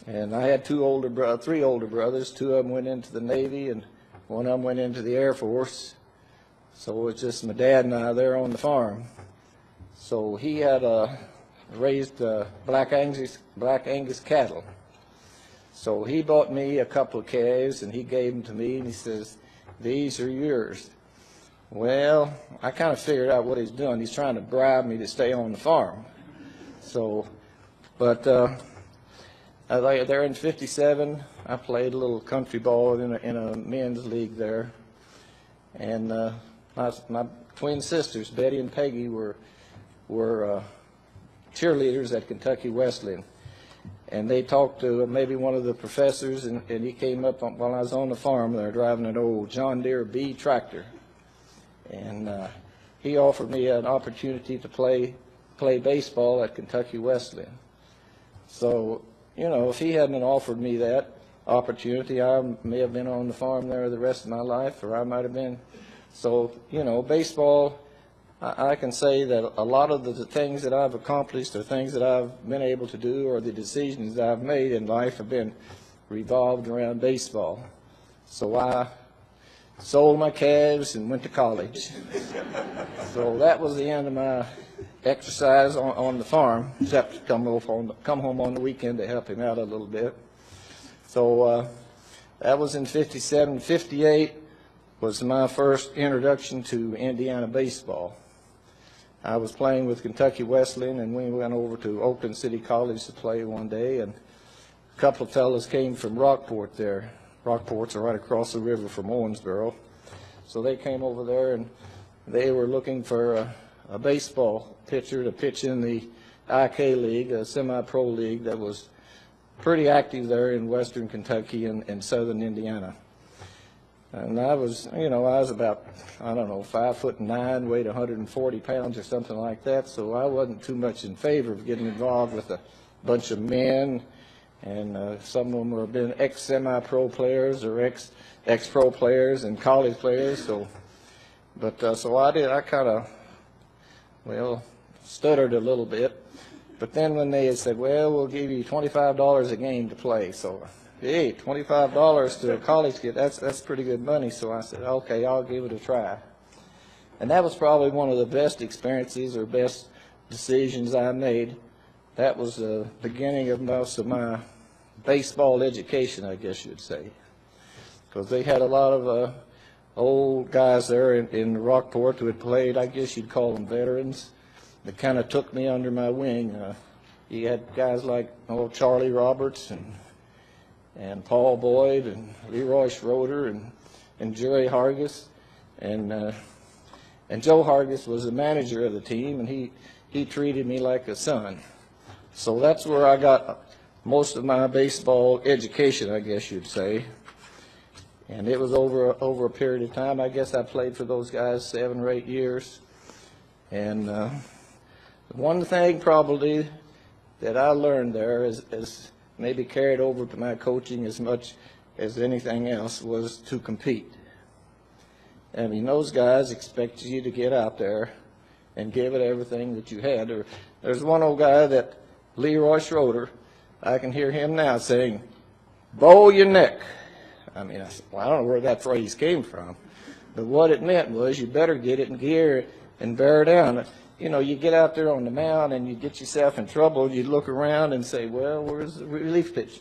and I had three older brothers. 2 of them went into the Navy, and 1 of them went into the Air Force. So it was just my dad and I there on the farm. So he had raised Black Angus cattle. So he bought me a couple of calves, and he gave them to me, and he says, "These are yours." Well, I kind of figured out what he's doing. He's trying to bribe me to stay on the farm. So, but there in '57, I played a little country ball in a men's league there, and my twin sisters, Betty and Peggy, were cheerleaders at Kentucky Wesleyan, and they talked to maybe one of the professors, and he came up while I was on the farm there driving an old John Deere B tractor. And he offered me an opportunity to play baseball at Kentucky Wesleyan. So, you know, if he hadn't offered me that opportunity, I may have been on the farm there the rest of my life, or I might have been. So, you know, baseball, I can say that a lot of the things that I've accomplished or things that I've been able to do or the decisions that I've made in life have been revolved around baseball. So I sold my calves and went to college. So that was the end of my exercise on the farm, except to come home on the weekend to help him out a little bit. So that was in 57. 58 was my first introduction to Indiana baseball. I was playing with Kentucky Wesleyan, and we went over to Oakland City College to play one day, and a couple of fellas came from Rockport there. Rockport's right across the river from Owensboro. So they came over there, and they were looking for a baseball pitcher to pitch in the IK League, a semi-pro league that was pretty active there in western Kentucky and southern Indiana. And I was about, 5'9", weighed 140 pounds or something like that, so I wasn't too much in favor of getting involved with a bunch of men, and some of them have been ex-semi-pro players or ex-pro players and college players, so I kind of, stuttered a little bit. But then when they said, well, we'll give you $25 a game to play, so hey, $25 to a college kid, that's pretty good money. So I said, okay, I'll give it a try. And that was probably one of the best experiences or best decisions I made. That was the beginning of most of my baseball education, I guess you'd say. Because they had a lot of old guys there in Rockport who had played, I guess you'd call them veterans, that kind of took me under my wing. You had guys like Charlie Roberts and Paul Boyd and Leroy Schroeder and Jerry Hargis, and Joe Hargis was the manager of the team, and he treated me like a son. So that's where I got most of my baseball education, I guess you'd say. And it was over a period of time. I guess I played for those guys 7 or 8 years. And one thing probably that I learned there is maybe carried over to my coaching as much as anything else was to compete. I mean, those guys expected you to get out there and give it everything that you had. There's one old guy that, Leroy Schroeder, I can hear him now saying, bow your neck. I mean, I said, well, I don't know where that phrase came from. But what it meant was you better get it in gear and bear down. You get out there on the mound and you get yourself in trouble. You look around and say, well, where's the relief pitcher?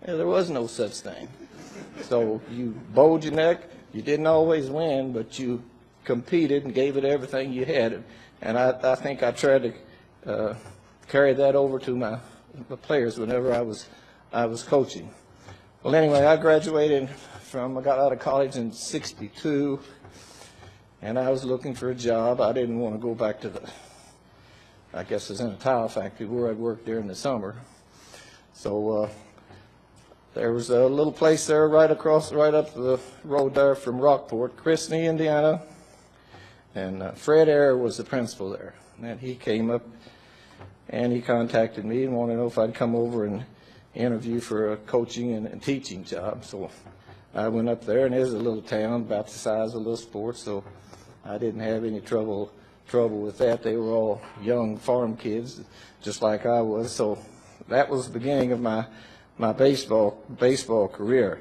Yeah, there was no such thing. So you bowed your neck. You didn't always win, but you competed and gave it everything you had. And I think I tried to carry that over to my players whenever I was coaching. Well, anyway, I got out of college in 62. And I was looking for a job. I didn't want to go back to I guess it was in a tile factory where I'd worked during the summer. So there was a little place there right up the road there from Rockport, Christney, Indiana. And Fred Ayer was the principal there. And he came up and he contacted me and wanted to know if I'd come over and interview for a coaching and teaching job. So I went up there, and it was a little town about the size of Little Sport, so I didn't have any trouble with that. They were all young farm kids, just like I was. So that was the beginning of my baseball career.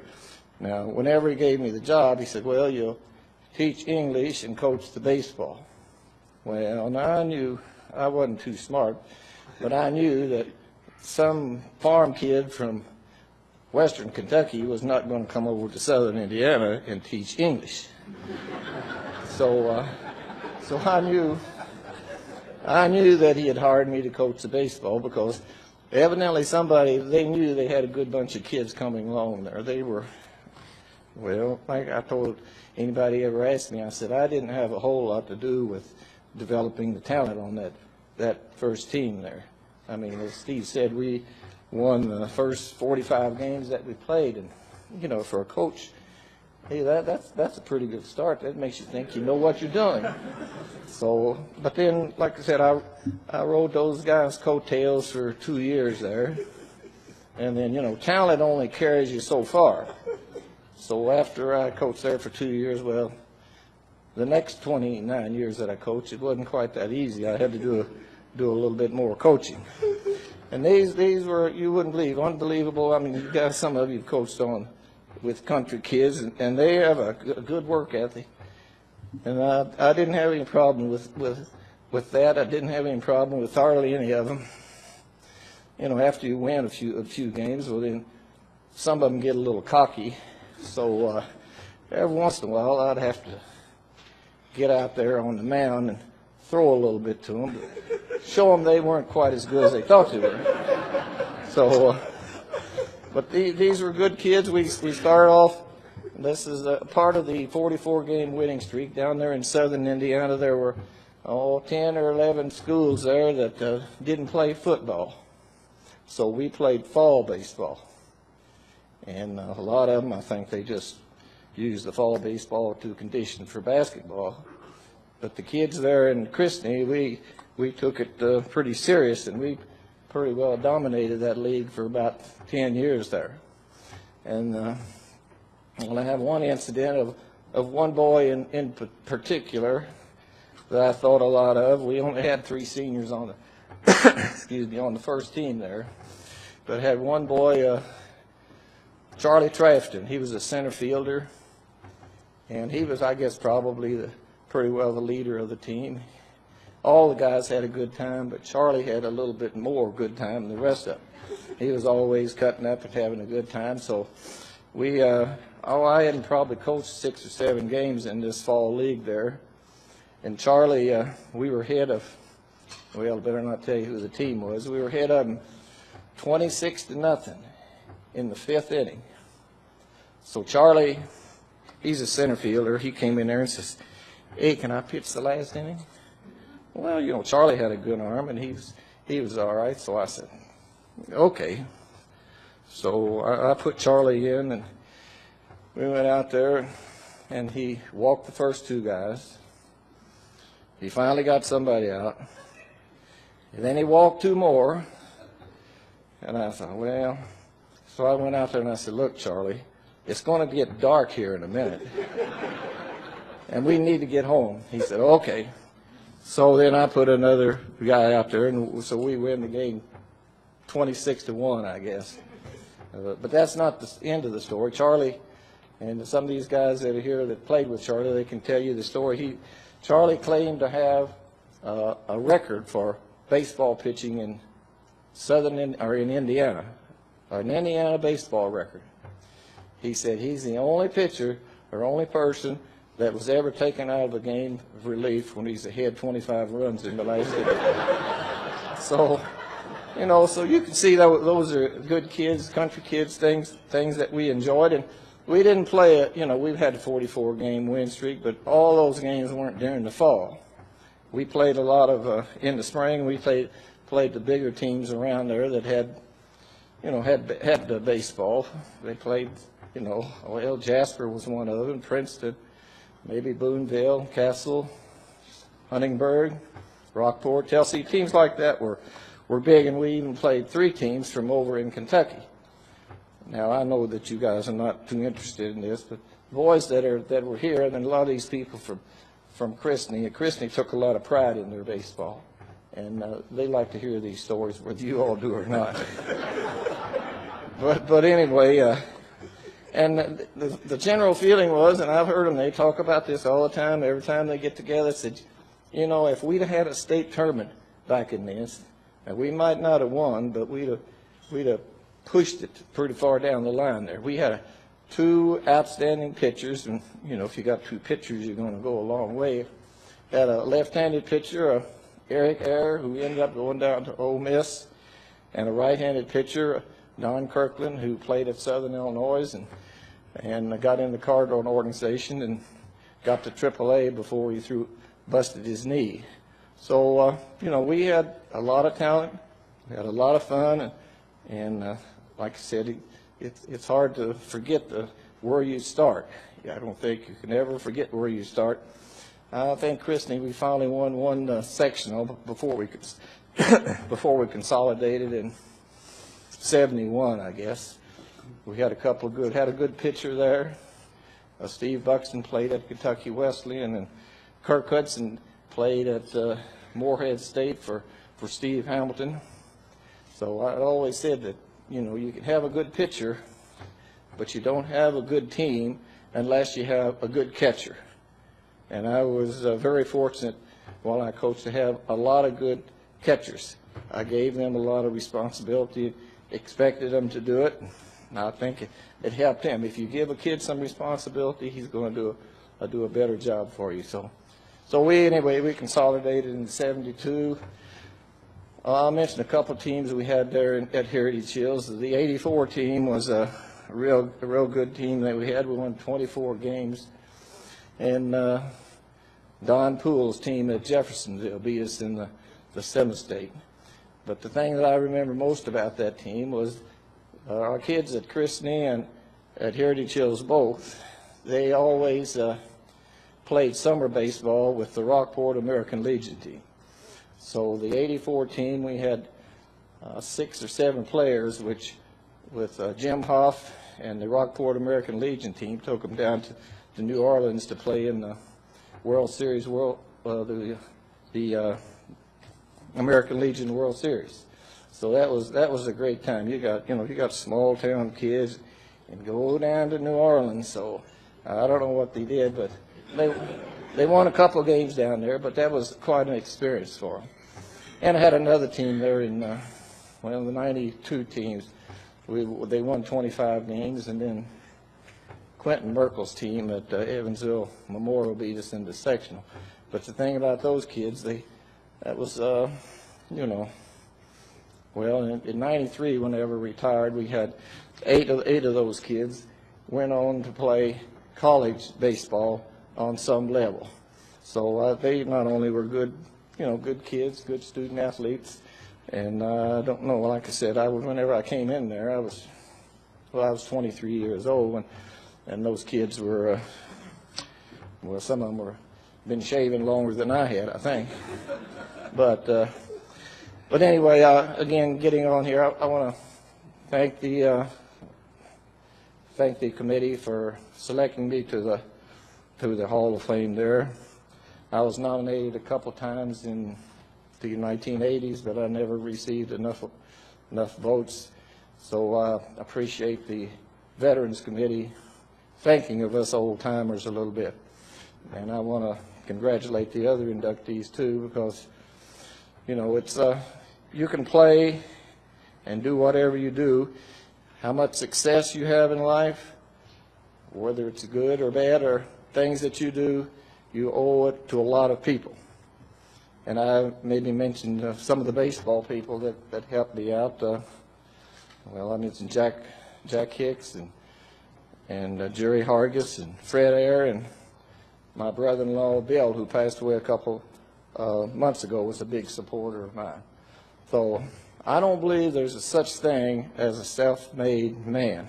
Now, whenever he gave me the job, he said, well, you'll teach English and coach the baseball. Well, now I knew I wasn't too smart, but I knew that some farm kid from western Kentucky was not going to come over to southern Indiana and teach English. So I knew that he had hired me to coach the baseball because evidently they knew they had a good bunch of kids coming along there. They were, well, like I told anybody ever asked me, I said I didn't have a whole lot to do with developing the talent on that first team there. I mean, as Steve said, we won the first 45 games that we played, and for a coach, hey, that's a pretty good start. That makes you think you know what you're doing. So, but then, like I said, I rode those guys' coattails for 2 years there, and then talent only carries you so far. So after I coached there for 2 years, well, the next 29 years that I coached, it wasn't quite that easy. I had to do a little bit more coaching. And these were, you wouldn't believe, unbelievable. I mean, you guys, some of you coached on with country kids, and they have a good work ethic. And I didn't have any problem with with that, I didn't have any problem with hardly any of them. You know, after you win a few games, well, then some of them get a little cocky. So every once in a while, I'd have to get out there on the mound and throw a little bit to them, show them they weren't quite as good as they thought they were. So, but these were good kids. We started off. This is a part of the 44-game winning streak down there in southern Indiana. There were 10 or 11 schools there that didn't play football. So we played fall baseball. And a lot of them, I think they just used the fall baseball to condition for basketball. But the kids there in Christney, we took it pretty serious, and we pretty well dominated that league for about 10 years there. And well, I have one incident of one boy in particular that I thought a lot of. We only had 3 seniors on the excuse me, on the first team there, but had one boy, Charlie Trafton. He was a center fielder, and he was, I guess, probably pretty well the leader of the team. All the guys had a good time, but Charlie had a little bit more good time than the rest of them. He was always cutting up and having a good time. So we, I hadn't probably coached 6 or 7 games in this fall league there. And Charlie, we were ahead of, well, better not tell you who the team was. We were ahead of them 26-0 in the 5th inning. So Charlie, he's a center fielder. He came in there and says, "Hey, can I pitch the last inning?" Well, you know, Charlie had a good arm, and he was all right. So I said, "Okay." So I put Charlie in, and we went out there, and he walked the first 2 guys. He finally got somebody out. And then he walked 2 more. And I thought, well, so I went out there and I said, "Look, Charlie, it's going to get dark here in a minute. And we need to get home." He said, "Okay." So then I put another guy out there, and so we win the game 26-1, I guess. But that's not the end of the story. Charlie, and some of these guys that are here that played with Charlie, they can tell you the story. Charlie claimed to have a record for baseball pitching in in Indiana, an Indiana baseball record. He said he's the only pitcher or only person that was ever taken out of the game of relief when he's ahead 25 runs in the last inning. So, you know, so you can see that those are good kids, country kids, things that we enjoyed. And we didn't play it, you know, we've had a 44-game win streak, but all those games weren't during the fall. We played a lot of, in the spring, we played the bigger teams around there that had, you know, had the baseball. They played, you know, well, Jasper was one of them, Princeton, maybe Boonville, Castle, Huntingburg, Rockport, Telsey. Teams like that were big, and we even played 3 teams from over in Kentucky. Now, I know that you guys are not too interested in this, but boys that were here, and a lot of these people from Christney, and Christney took a lot of pride in their baseball, and they like to hear these stories, whether you all do or not. But anyway, and the general feeling was, and I've heard them, they talk about this all the time, every time they get together, said, you know, if we'd have had a state tournament back in this, and we might not have won, but we'd have pushed it pretty far down the line there. We had 2 outstanding pitchers, and, you know, if you got 2 pitchers, you're going to go a long way. Had a left-handed pitcher, Eric Ayer, who ended up going down to Ole Miss, and a right-handed pitcher, Don Kirkland, who played at Southern Illinois and got in the Cardinal organization and got to AAA before he busted his knee. So, you know, we had a lot of talent, we had a lot of fun, and like I said, it's hard to forget where you start. I don't think you can ever forget where you start. I think Christney, we finally won one sectional before we consolidated in '71, I guess. We had had a good pitcher there. Steve Buxton played at Kentucky Wesleyan, and Kirk Hudson played at Morehead State for Steve Hamilton. So I always said that, you know, you can have a good pitcher, but you don't have a good team unless you have a good catcher. And I was very fortunate while I coached, to have a lot of good catchers. I gave them a lot of responsibility, expected them to do it, and I think it helped him. If you give a kid some responsibility, he's going to do a better job for you. So we consolidated in '72. I'll mention a couple teams we had there at Heritage Hills. The '84 team was a real good team that we had. We won 24 games, and Don Poole's team at Jeffersonville beat us in the seventh state. But the thing that I remember most about that team was our kids at Christney and at Heritage Hills both. They always played summer baseball with the Rockport American Legion team. So the '84 team, we had 6 or 7 players, which with Jim Hoff and the Rockport American Legion team took them down to New Orleans to play in the World Series, the American Legion World Series. So that was a great time. You got small town kids and go down to New Orleans. So I don't know what they did, but they won a couple of games down there. But that was quite an experience for them. And I had another team there in the '92 teams. They won 25 games, and then Quentin Merkel's team at Evansville Memorial beat us in the sectional. But the thing about those kids, that was, in '93, when they were retired, we had eight of those kids went on to play college baseball on some level. So they not only were good kids, good student athletes, and I don't know, like I said, whenever I came in there, I was 23 years old, and those kids were, some of them were been shaving longer than I had, I think. But anyway, again, getting on here, I want to thank the committee for selecting me to the Hall of Fame there. I was nominated a couple times in the 1980s, but I never received enough votes. So I appreciate the Veterans Committee thinking of us old timers a little bit. And I want to congratulate the other inductees too, because it's you can play and do whatever you do. How much success you have in life, whether it's good or bad or things that you do, you owe it to a lot of people. And I maybe mentioned some of the baseball people that helped me out. I mentioned Jack Hicks and Jerry Hargis and Fred Ayer, and my brother-in-law Bill, who passed away a couple months ago, was a big supporter of mine. So I don't believe there's a such thing as a self-made man.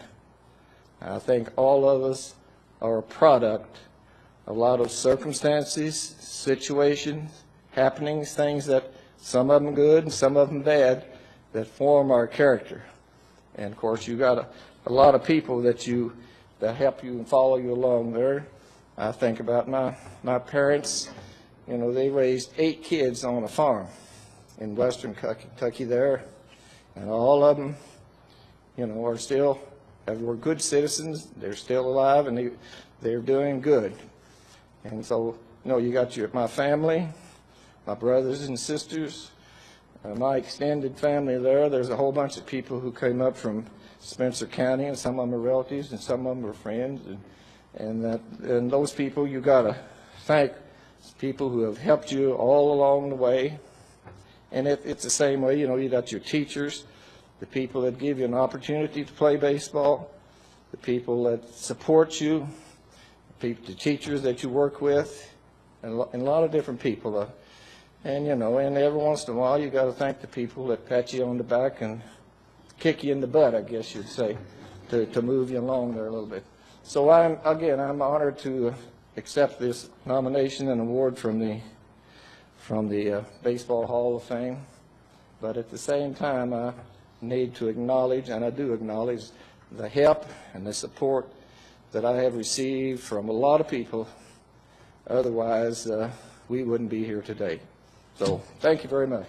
I think all of us are a product of a lot of circumstances, situations, happenings, things that some of them good and some of them bad, that form our character. And of course, you got a lot of people that help you and follow you along there. I think about my parents. They raised 8 kids on a farm in western Kentucky there, and all of them, were good citizens. They're still alive, and they're doing good. And so, you got my family, my brothers and sisters, my extended family there. There's a whole bunch of people who came up from Spencer County, and some of them are relatives, and some of them are friends, and those people you got to thank. People who have helped you all along the way. And it's the same way, you got your teachers, the people that give you an opportunity to play baseball, the people that support you, the teachers that you work with, and a lot of different people. And every once in a while you got to thank the people that pat you on the back and kick you in the butt, I guess you'd say, to move you along there a little bit. So I'm honored to accept this nomination and award from the Baseball Hall of Fame. But at the same time, I need to acknowledge, and I do acknowledge, the help and the support that I have received from a lot of people. Otherwise, we wouldn't be here today. So thank you very much.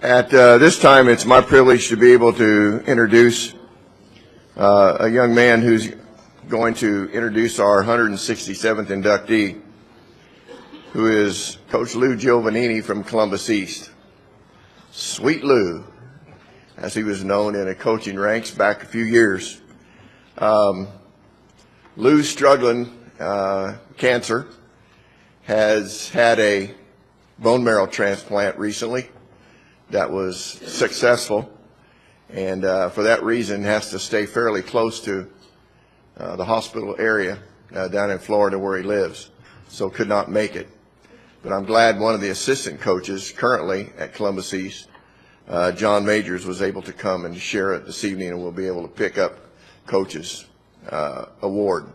At this time, it's my privilege to be able to introduce a young man who's going to introduce our 167th inductee, who is Coach Lou Giovannini from Columbus East. Sweet Lou, as he was known in the coaching ranks back a few years. Lou's struggling cancer, has had a bone marrow transplant recently that was successful, and for that reason has to stay fairly close to the hospital area down in Florida where he lives, so could not make it. But I'm glad one of the assistant coaches currently at Columbus East, John Majors, was able to come and share it this evening, and we'll be able to pick up Coach's award.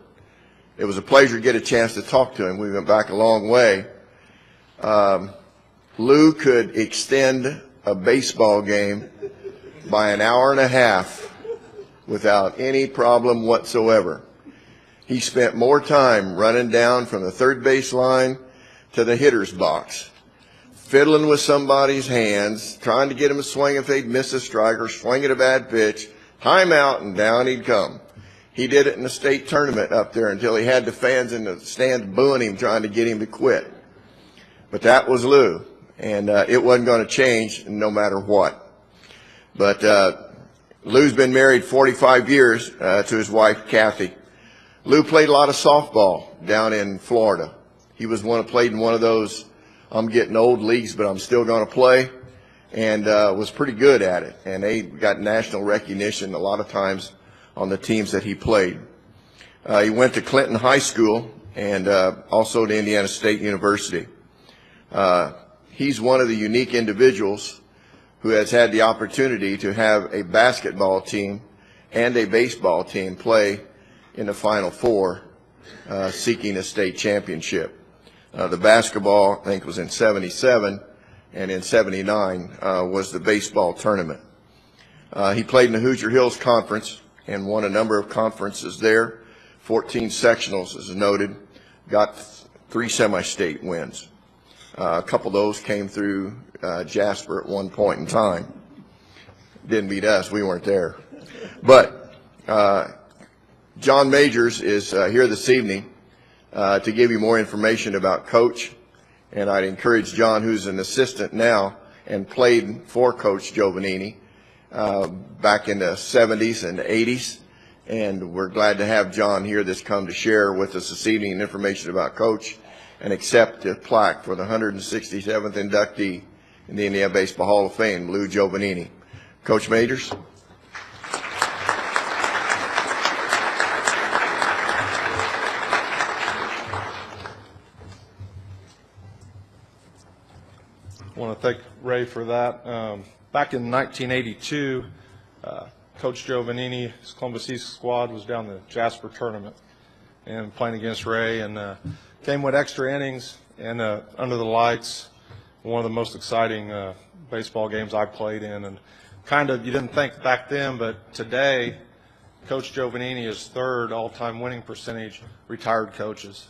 It was a pleasure to get a chance to talk to him. We went back a long way. Lou could extend a baseball game by an hour and a half without any problem whatsoever. He spent more time running down from the third base line to the hitter's box, fiddling with somebody's hands, trying to get him to swing if they'd miss a strike or swing at a bad pitch, time out, and down he'd come. He did it in the state tournament up there until he had the fans in the stands booing him, trying to get him to quit. But that was Lou, and it wasn't going to change no matter what. But Lou's been married 45 years to his wife, Kathy. Lou played a lot of softball down in Florida. He was played in one of those I'm getting old leagues, but I'm still going to play, and was pretty good at it. And they got national recognition a lot of times on the teams that he played. He went to Clinton High School and also to Indiana State University. He's one of the unique individuals who has had the opportunity to have a basketball team and a baseball team play in the Final Four, seeking a state championship. The basketball, I think, was in '77, and in '79 was the baseball tournament. He played in the Hoosier Hills Conference and won a number of conferences there, 14 sectionals as noted, got 3 semi-state wins. A couple of those came through Jasper at one point in time. Didn't beat us, we weren't there. But John Majors is here this evening to give you more information about Coach, and I'd encourage John, who's an assistant now and played for Coach Giovannini back in the 70s and 80s, and we're glad to have John here that's come to share with us this evening information about Coach and accept the plaque for the 167th inductee in the Indiana Baseball Hall of Fame, Lou Giovannini. Coach Majors. I want to thank Ray for that. Back in 1982, Coach Giovannini's Columbus East squad was down the Jasper tournament and playing against Ray, and came with extra innings and under the lights. One of the most exciting baseball games I played in, and kind of, you didn't think back then, but today, Coach Giovannini is 3rd all-time winning percentage retired coaches,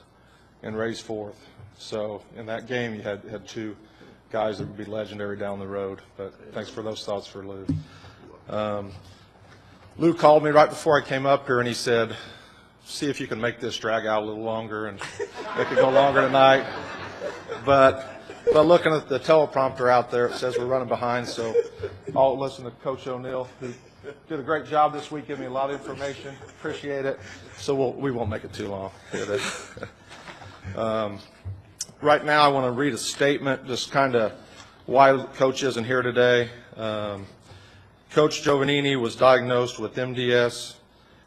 and Ray's 4th. So in that game, you had 2 guys that would be legendary down the road. But thanks for those thoughts for Lou. Lou called me right before I came up here, and he said, see if you can make this drag out a little longer, and it could go longer tonight. But looking at the teleprompter out there, it says we're running behind, so I'll listen to Coach O'Neill, who did a great job this week, giving me a lot of information. Appreciate it. So we won't make it too long. Right now, I want to read a statement, just kind of why Coach isn't here today. Coach Giovannini was diagnosed with MDS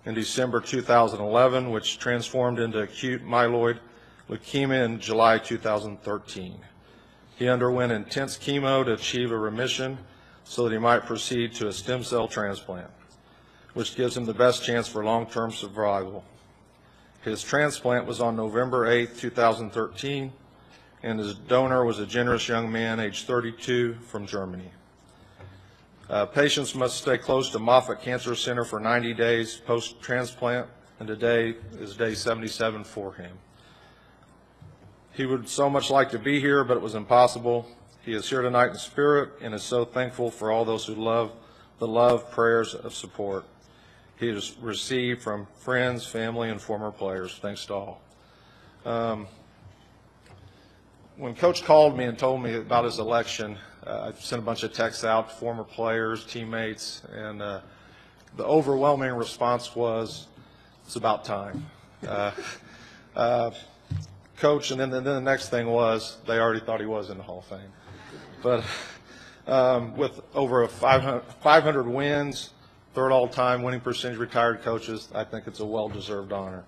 in December 2011, which transformed into acute myeloid leukemia in July 2013. He underwent intense chemo to achieve a remission so that he might proceed to a stem cell transplant, which gives him the best chance for long-term survival. His transplant was on November 8, 2013, and his donor was a generous young man, age 32, from Germany. Patients must stay close to Moffitt Cancer Center for 90 days post-transplant, and today is day 77 for him. He would so much like to be here, but it was impossible. He is here tonight in spirit and is so thankful for all those who love the prayers of support he has received from friends, family, and former players. Thanks to all. When Coach called me and told me about his election, I sent a bunch of texts out to former players, teammates, and the overwhelming response was, it's about time. Coach, and then the next thing was, they already thought he was in the Hall of Fame. But with over 500 wins, third all-time winning percentage retired coaches, I think it's a well-deserved honor.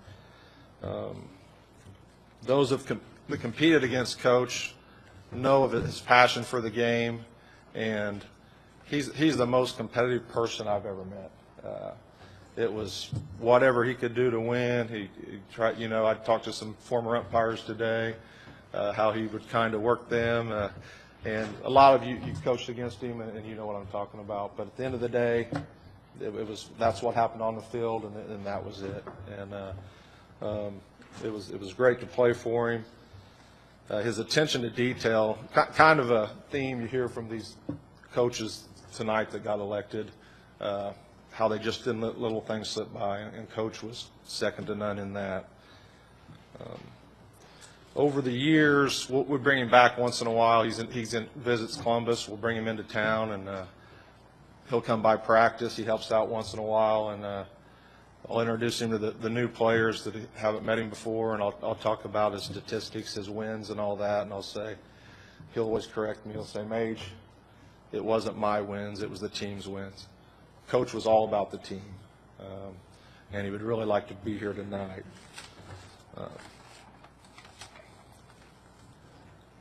Those that competed against Coach know of his passion for the game, and he's the most competitive person I've ever met. It was whatever he could do to win. He tried, you know, I talked to some former umpires today, how he would kind of work them. And a lot of you coached against him, and you know what I'm talking about. But at the end of the day, that's what happened on the field, and that was it. And it was great to play for him. His attention to detail, kind of a theme you hear from these coaches tonight that got elected. How they just didn't let little things slip by, and Coach was second to none in that. Over the years, we'll bring him back once in a while. He visits Columbus. We'll bring him into town, and he'll come by practice. He helps out once in a while, and I'll introduce him to the new players that haven't met him before, and I'll talk about his statistics, his wins, and all that. And I'll say, he'll always correct me. He'll say, Mage, it wasn't my wins, it was the team's wins. Coach was all about the team, and he would really like to be here tonight.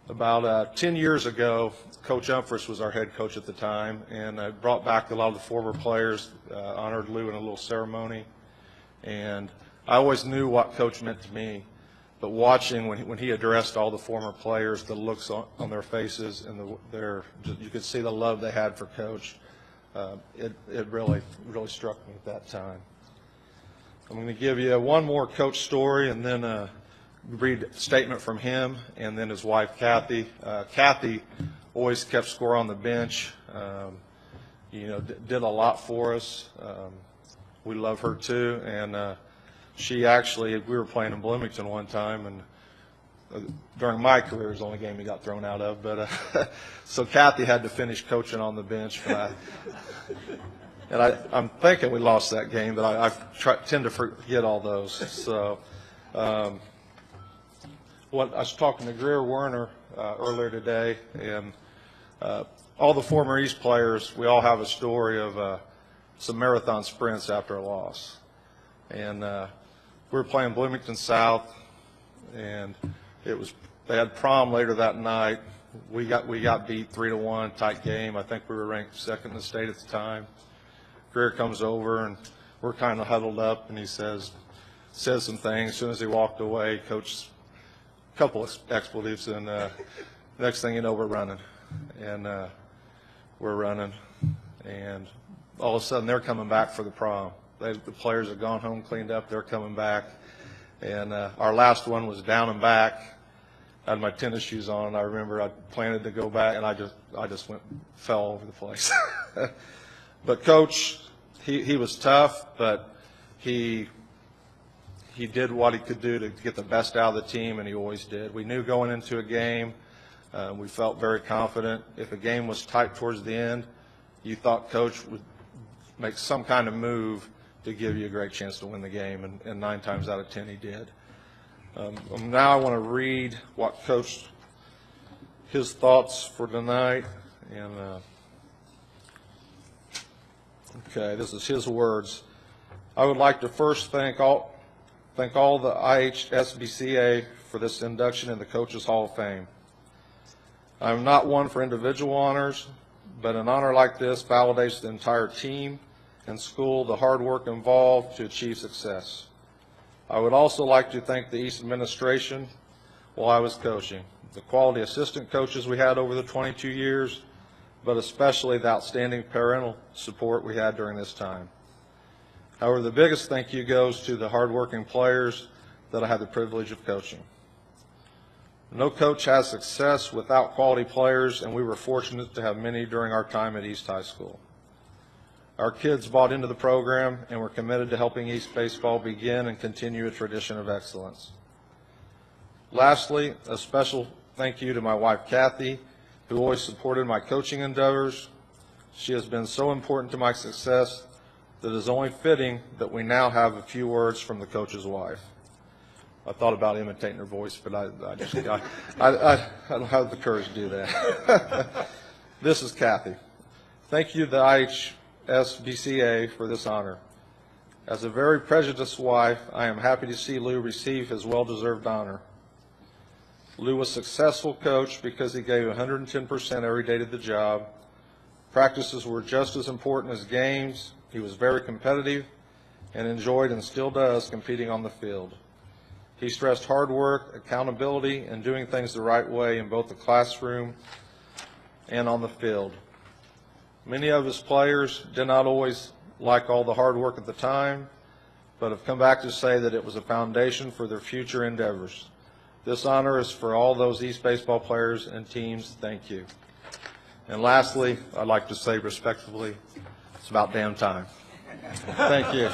About 10 years ago, Coach Umphris was our head coach at the time, and I brought back a lot of the former players, honored Lou in a little ceremony, and I always knew what Coach meant to me, but watching when he addressed all the former players, the looks on their faces, and you could see the love they had for Coach. It really struck me at that time. I'm going to give you one more Coach story, and then read a statement from him, and then his wife, Kathy. Kathy always kept score on the bench. You know, did a lot for us. We love her too, and she actually, we were playing in Bloomington one time, and during my career, it was the only game he got thrown out of. But so Kathy had to finish coaching on the bench. I'm thinking we lost that game, but I tend to forget all those. So I was talking to Greer Werner earlier today, and all the former East players, we all have a story of some marathon sprints after a loss. And we were playing Bloomington South, and they had prom later that night. We got beat 3-1, tight game. I think we were ranked second in the state at the time. Greer comes over, and we're kind of huddled up, and he says some things. As soon as he walked away, Coach, a couple of expletives, and next thing you know, we're running, and and all of a sudden they're coming back for the prom. The players have gone home, cleaned up, they're coming back, and our last one was down and back. I had my tennis shoes on, and I remember I planted to go back, and I just fell all over the place. But Coach, he was tough, but he did what he could do to get the best out of the team, and he always did. We knew going into a game, we felt very confident. If a game was tight towards the end, you thought Coach would make some kind of move to give you a great chance to win the game, and 9 times out of 10 he did. Now I want to read what Coach, his thoughts for tonight, and okay, this is his words. I would like to first thank all the IHSBCA for this induction in the Coaches Hall of Fame. I'm not one for individual honors, but an honor like this validates the entire team and school, the hard work involved to achieve success. I would also like to thank the East administration while I was coaching, the quality assistant coaches we had over the 22 years, but especially the outstanding parental support we had during this time. However, the biggest thank you goes to the hardworking players that I had the privilege of coaching. No coach has success without quality players, and we were fortunate to have many during our time at East High School. Our kids bought into the program and were committed to helping East baseball begin and continue a tradition of excellence. Lastly, a special thank you to my wife, Kathy, who always supported my coaching endeavors. She has been so important to my success that it is only fitting that we now have a few words from the coach's wife. I thought about imitating her voice, but I don't have the courage to do that. This is Kathy. Thank you to the IHSBCA for this honor. As a very prejudiced wife, I am happy to see Lou receive his well-deserved honor. Lou was a successful coach because he gave 110% every day to the job. Practices were just as important as games. He was very competitive and enjoyed and still does competing on the field. He stressed hard work, accountability, and doing things the right way in both the classroom and on the field. Many of his players did not always like all the hard work at the time, but have come back to say that it was a foundation for their future endeavors. This honor is for all those East baseball players and teams. Thank you. And lastly, I'd like to say respectfully, it's about damn time. Thank you.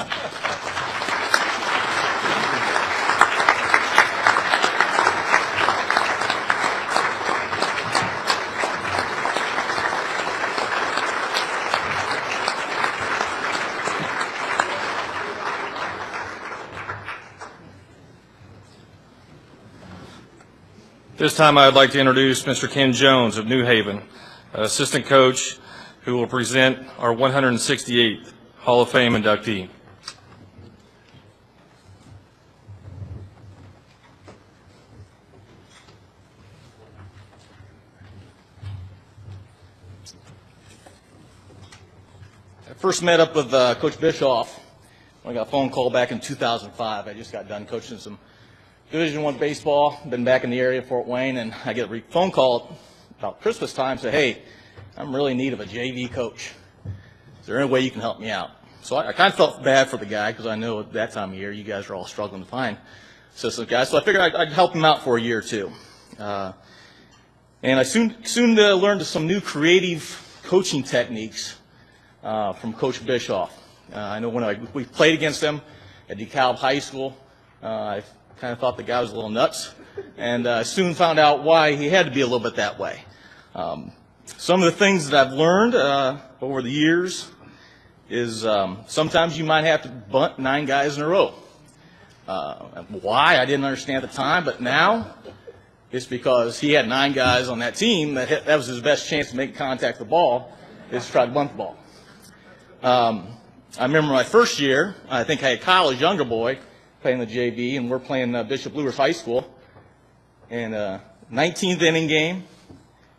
This time I would like to introduce Mr. Ken Jones of New Haven, assistant coach who will present our 168th Hall of Fame inductee. I first met up with Coach Bischoff when I got a phone call back in 2005. I just got done coaching some Division I baseball, been back in the area of Fort Wayne, and I get a phone call about Christmas time, say, hey, I'm really in need of a JV coach. Is there any way you can help me out? So I kind of felt bad for the guy because I know at that time of year you guys are all struggling to find assistant guys. So I figured I'd help him out for a year or two. And I soon learned some new creative coaching techniques from Coach Bischoff. I know when we played against him at DeKalb High School, I kind of thought the guy was a little nuts, and soon found out why he had to be a little bit that way. Some of the things that I've learned over the years is sometimes you might have to bunt 9 guys in a row. Why, I didn't understand at the time, but now it's because he had 9 guys on that team that was his best chance to make contact with the ball, is to try to bunt the ball. I remember my first year, I think I had Kyle, a younger boy, playing the JV, and we're playing Bishop Lewis High School, and 19th inning game,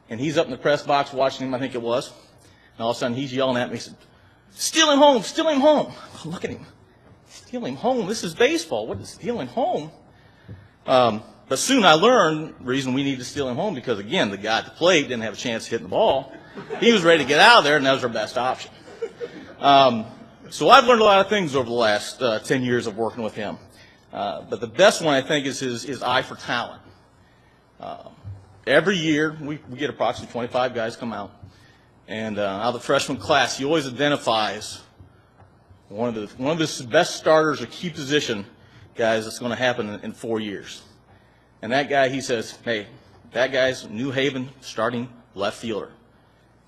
and he's up in the press box watching him, I think it was, and all of a sudden he's yelling at me, he said, steal him home, steal him home. Look at him, steal him home, this is baseball, what is steal him home? But soon I learned the reason we needed to steal him home, because again, the guy at the plate didn't have a chance to hit the ball. He was ready to get out of there, and that was our best option. So I've learned a lot of things over the last 10 years of working with him. But the best one, I think, is his eye for talent. Every year, we get approximately 25 guys come out. And out of the freshman class, he always identifies one of his best starters or key position guys that's going to happen in 4 years. And that guy, he says, hey, that guy's New Haven starting left fielder.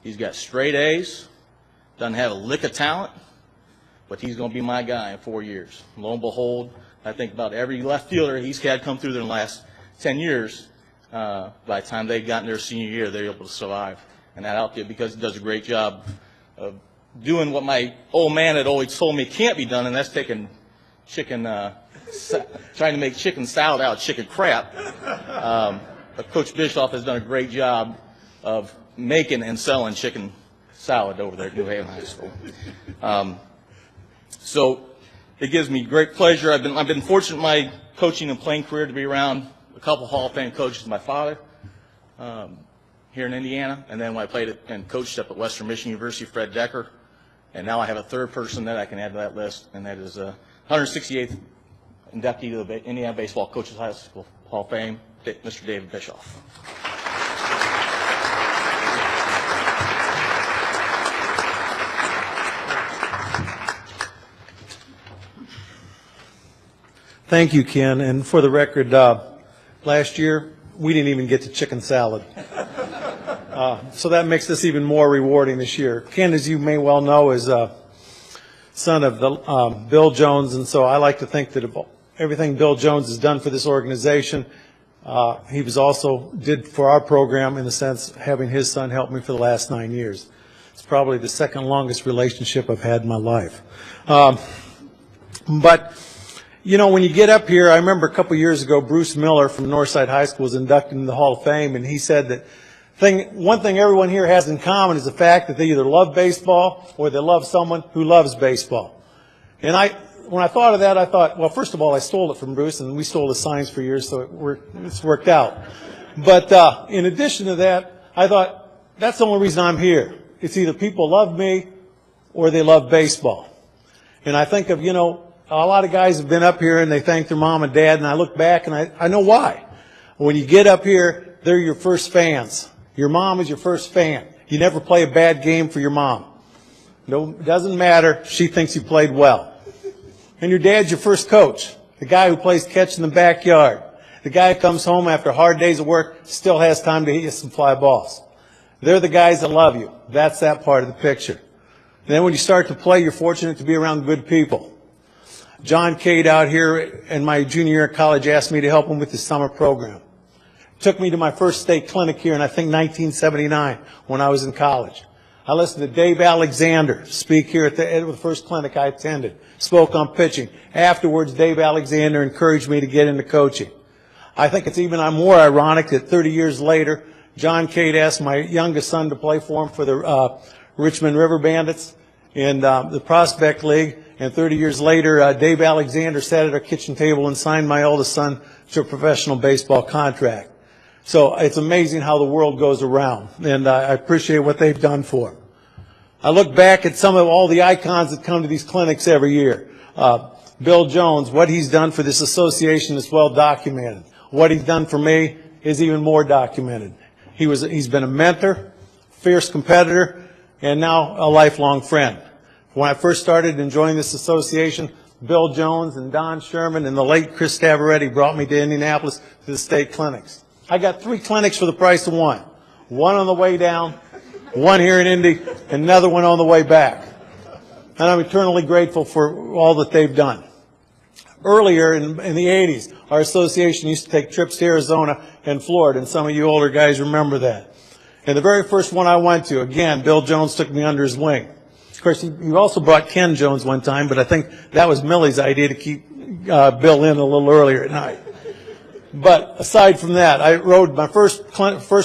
He's got straight A's, doesn't have a lick of talent, but he's going to be my guy in 4 years. Lo and behold, I think about every left fielder he's had come through there in the last 10 years, by the time they've gotten their senior year, they're able to survive. And that outfit, because he does a great job of doing what my old man had always told me can't be done, and that's taking chicken, trying to make chicken salad out of chicken crap. But Coach Bischoff has done a great job of making and selling chicken salad over there at New Haven High School. So it gives me great pleasure. I've been fortunate in my coaching and playing career to be around a couple Hall of Fame coaches. My father here in Indiana, and then when I played and coached up at Western Michigan University, Fred Decker, and now I have a third person that I can add to that list, and that is 168th inductee to the Indiana Baseball Coaches High School Hall of Fame, Mr. David Bischoff. Thank you, Ken. And for the record, last year, we didn't even get to chicken salad. So that makes this even more rewarding this year. Ken, as you may well know, is son of Bill Jones, and so I like to think that everything Bill Jones has done for this organization, he was also did for our program in the sense having his son help me for the last 9 years. It's probably the second longest relationship I've had in my life. But you know, when you get up here, I remember a couple years ago, Bruce Miller from Northside High School was inducted into the Hall of Fame, and he said that one thing everyone here has in common is the fact that they either love baseball or they love someone who loves baseball. And when I thought of that, I thought, well, first of all, I stole it from Bruce, and we stole his signs for years, so it's worked out. But in addition to that, I thought, that's the only reason I'm here. It's either people love me or they love baseball. And I think of, you know, a lot of guys have been up here and they thank their mom and dad, and I look back and I know why. When you get up here, they're your first fans. Your mom is your first fan. You never play a bad game for your mom. No, it doesn't matter. She thinks you played well. And your dad's your first coach, the guy who plays catch in the backyard. The guy who comes home after hard days of work, still has time to hit you some fly balls. They're the guys that love you. That's that part of the picture. And then when you start to play, you're fortunate to be around good people. John Cade out here in my junior year at college asked me to help him with his summer program. Took me to my first state clinic here in, I think, 1979 when I was in college. I listened to Dave Alexander speak here at the first clinic I attended, spoke on pitching. Afterwards, Dave Alexander encouraged me to get into coaching. I think it's even more ironic that 30 years later, John Cade asked my youngest son to play for him for the Richmond River Bandits in the Prospect League. And 30 years later, Dave Alexander sat at our kitchen table and signed my oldest son to a professional baseball contract. So it's amazing how the world goes around, and I appreciate what they've done for him. I look back at some of all the icons that come to these clinics every year. Bill Jones, what he's done for this association is well documented. What he's done for me is even more documented. He's been a mentor, fierce competitor, and now a lifelong friend. When I first started enjoying this association, Bill Jones and Don Sherman and the late Chris Stavaretti brought me to Indianapolis to the state clinics. I got 3 clinics for the price of one. One on the way down, one here in Indy, and another one on the way back. And I'm eternally grateful for all that they've done. Earlier in the 80s, our association used to take trips to Arizona and Florida, and some of you older guys remember that. And the very first one I went to, again, Bill Jones took me under his wing. Of course, he also brought Ken Jones one time, but I think that was Millie's idea to keep Bill in a little earlier at night. But aside from that, I rode my first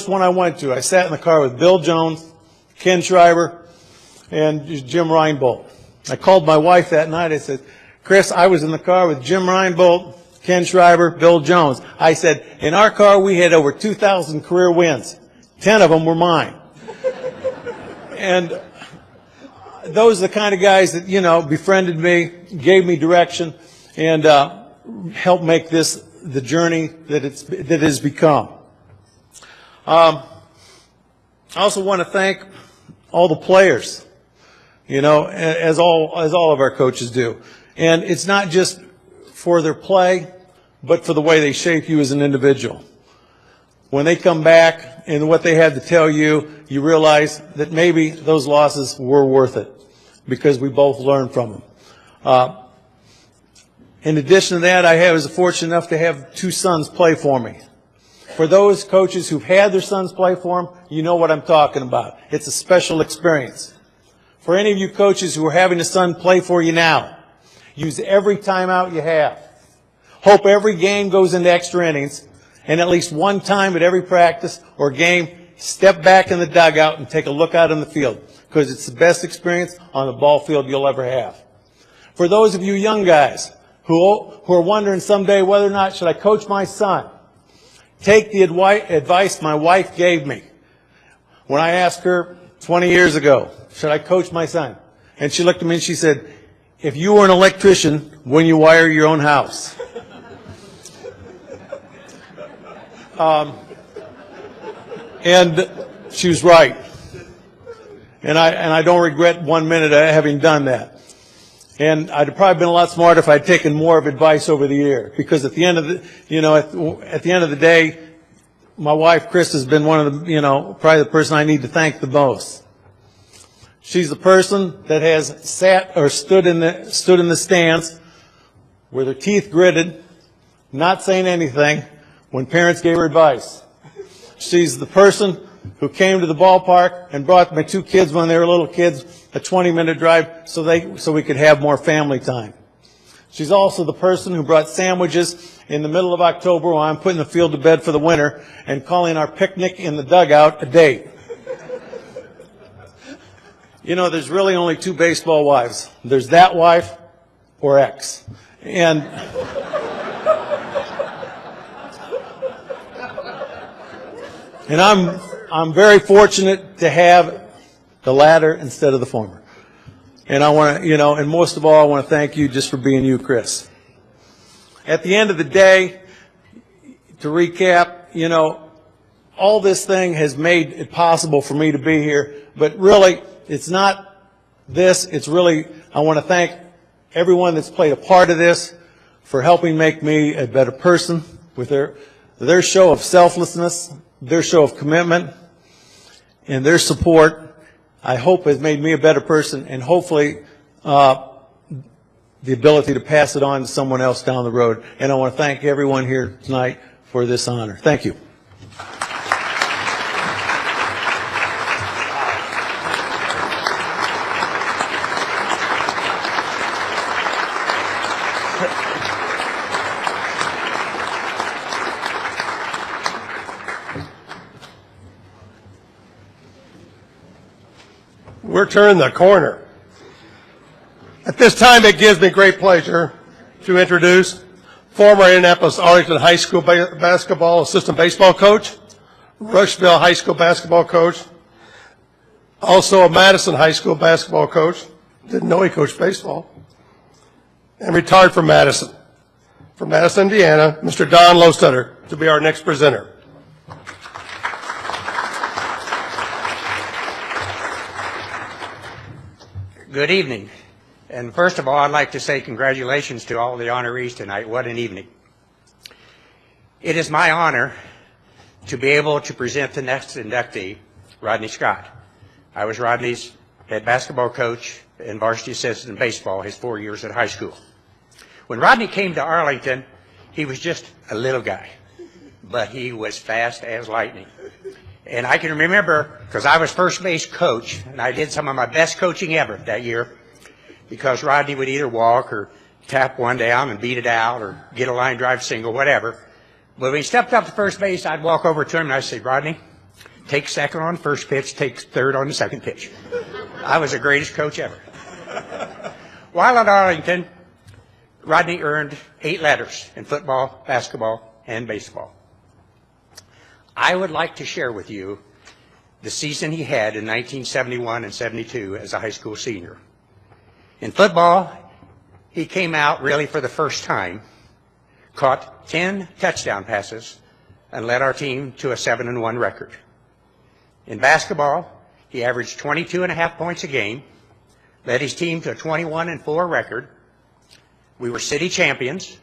one I went to. I sat in the car with Bill Jones, Ken Schreiber, and Jim Reinbold. I called my wife that night. I said, Chris, I was in the car with Jim Reinbold, Ken Schreiber, Bill Jones. I said, in our car we had over 2,000 career wins. 10 of them were mine. And those are the kind of guys that, you know, befriended me, gave me direction, and helped make this the journey that it has become. I also want to thank all the players, you know, as all of our coaches do. And it's not just for their play, but for the way they shape you as an individual. When they come back and what they have to tell you, you realize that maybe those losses were worth it because we both learned from them. In addition to that, I was fortunate enough to have 2 sons play for me. For those coaches who've had their sons play for them, you know what I'm talking about. It's a special experience. For any of you coaches who are having a son play for you now, use every timeout you have. Hope every game goes into extra innings, and at least one time at every practice or game, step back in the dugout and take a look out on the field, because it's the best experience on the ball field you'll ever have. For those of you young guys who are wondering someday whether or not should I coach my son, take the advice my wife gave me when I asked her 20 years ago, should I coach my son? And she looked at me and she said, if you were an electrician, when you wire your own house. And she was right. And I don't regret 1 minute of having done that. And I'd have probably been a lot smarter if I'd taken more of advice over the year. Because at the end of the, at the end of the day, my wife, Chris, has been one of the, probably the person I need to thank the most. She's the person that has sat or stood in the stands with her teeth gritted, not saying anything when parents gave her advice. She's the person who came to the ballpark and brought my two kids when they were little kids a 20-minute drive so we could have more family time. She's also the person who brought sandwiches in the middle of October while I'm putting the field to bed for the winter and calling our picnic in the dugout a date. There's really only two baseball wives. There's that wife or ex. And I'm very fortunate to have the latter instead of the former. And I want to, and most of all, I want to thank you just for being you, Chris. At the end of the day, to recap, all this thing has made it possible for me to be here, but really, it's not this, it's really, I want to thank everyone that's played a part of this for helping make me a better person with their show of selflessness, their show of commitment, and their support, I hope has made me a better person, and hopefully the ability to pass it on to someone else down the road. And I want to thank everyone here tonight for this honor. Thank you. We're turning the corner. At this time, it gives me great pleasure to introduce former Indianapolis Arlington High School basketball assistant baseball coach, Rushville High School basketball coach, also a Madison High School basketball coach, didn't know he coached baseball, and retired from Madison. From Madison, Indiana, Mr. Don Lostutter to be our next presenter. Good evening. And first of all, I'd like to say congratulations to all the honorees tonight. What an evening. It is my honor to be able to present the next inductee, Rodney Scott. I was Rodney's head basketball coach and varsity assistant in baseball his 4 years at high school. When Rodney came to Arlington, he was just a little guy, but he was fast as lightning. And I can remember, because I was first base coach, and I did some of my best coaching ever that year, because Rodney would either walk or tap one down and beat it out or get a line drive single, whatever. But when he stepped up to first base, I'd walk over to him and I'd say, Rodney, take second on first pitch, take third on the second pitch. I was the greatest coach ever. While at Arlington, Rodney earned 8 letters in football, basketball, and baseball. I would like to share with you the season he had in 1971 and 72 as a high school senior. In football, he came out really for the first time, caught 10 touchdown passes, and led our team to a 7-1 record. In basketball, he averaged 22.5 points a game, led his team to a 21-4 record. We were city champions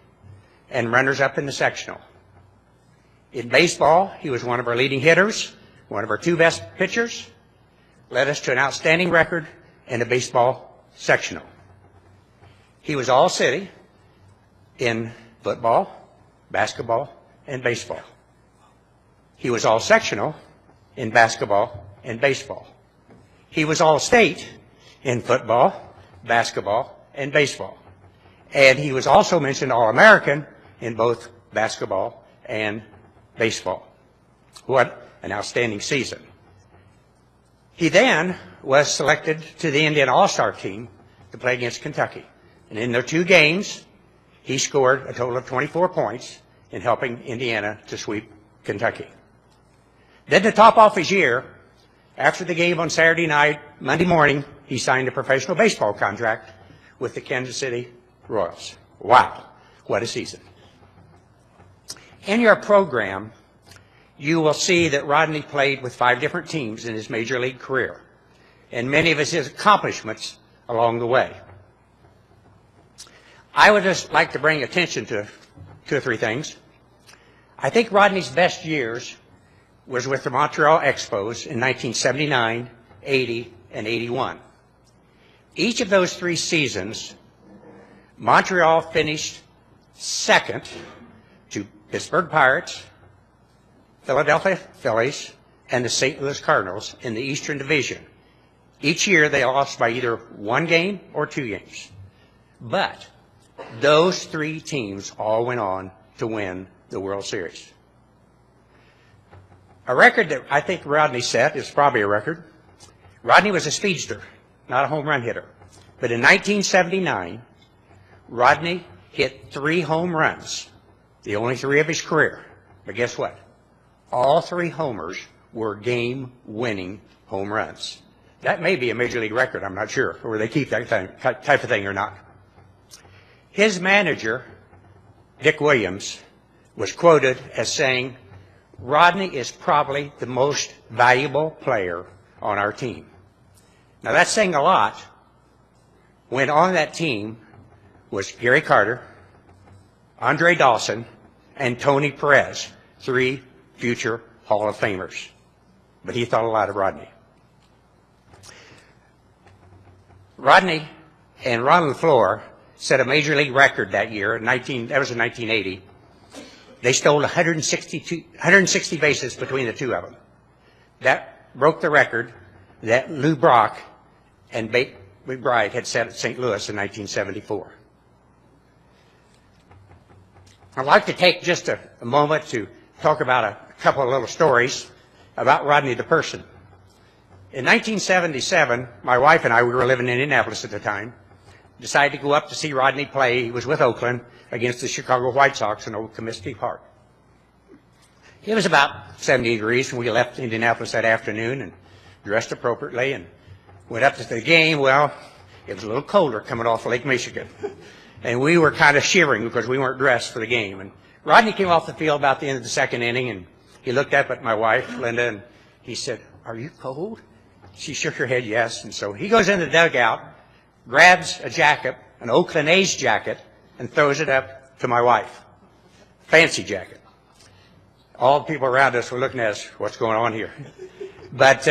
and runners-up in the sectional. In baseball, he was one of our leading hitters, one of our 2 best pitchers, led us to an outstanding record in the baseball sectional. He was all city in football, basketball, and baseball. He was all sectional in basketball and baseball. He was all state in football, basketball, and baseball. And he was also mentioned All-American in both basketball and baseball. What an outstanding season. He then was selected to the Indiana All-Star team to play against Kentucky. And in their 2 games, he scored a total of 24 points in helping Indiana to sweep Kentucky. Then to top off his year, after the game on Saturday night, Monday morning, he signed a professional baseball contract with the Kansas City Royals. Wow, what a season. In your program, you will see that Rodney played with 5 different teams in his major league career, and many of his accomplishments along the way. I would just like to bring attention to 2 or 3 things. I think Rodney's best years was with the Montreal Expos in 1979, 80, and 81. Each of those 3 seasons, Montreal finished second to Pittsburgh Pirates, Philadelphia Phillies, and the St. Louis Cardinals in the Eastern Division. Each year they lost by either 1 game or 2 games. But those 3 teams all went on to win the World Series. A record that I think Rodney set is probably a record. Rodney was a speedster, not a home run hitter. But in 1979, Rodney hit 3 home runs, the only 3 of his career. But guess what? All 3 homers were game-winning home runs. That may be a major league record, I'm not sure, where they keep that type of thing or not. His manager, Dick Williams, was quoted as saying, "Rodney is probably the most valuable player on our team." Now that's saying a lot when on that team was Gary Carter, Andre Dawson, and Tony Perez, 3 future Hall of Famers. But he thought a lot of Rodney. Rodney and Ron LaFleur set a major league record that year. That was in 1980. They stole 160 bases between the 2 of them. That broke the record that Lou Brock and Babe McBride had set at St. Louis in 1974. I'd like to take just a moment to talk about a couple of little stories about Rodney the person. In 1977, my wife and I, we were living in Indianapolis at the time, decided to go up to see Rodney play. He was with Oakland against the Chicago White Sox in Old Comiskey Park. It was about 70 degrees when we left Indianapolis that afternoon and dressed appropriately and went up to the game. Well, it was a little colder coming off Lake Michigan. And we were kind of shivering because we weren't dressed for the game. And Rodney came off the field about the end of the 2nd inning, and he looked up at my wife, Linda, and he said, "Are you cold?" She shook her head yes. And so he goes in the dugout, grabs a jacket, an Oakland A's jacket, and throws it up to my wife. Fancy jacket. All the people around us were looking at us, what's going on here? But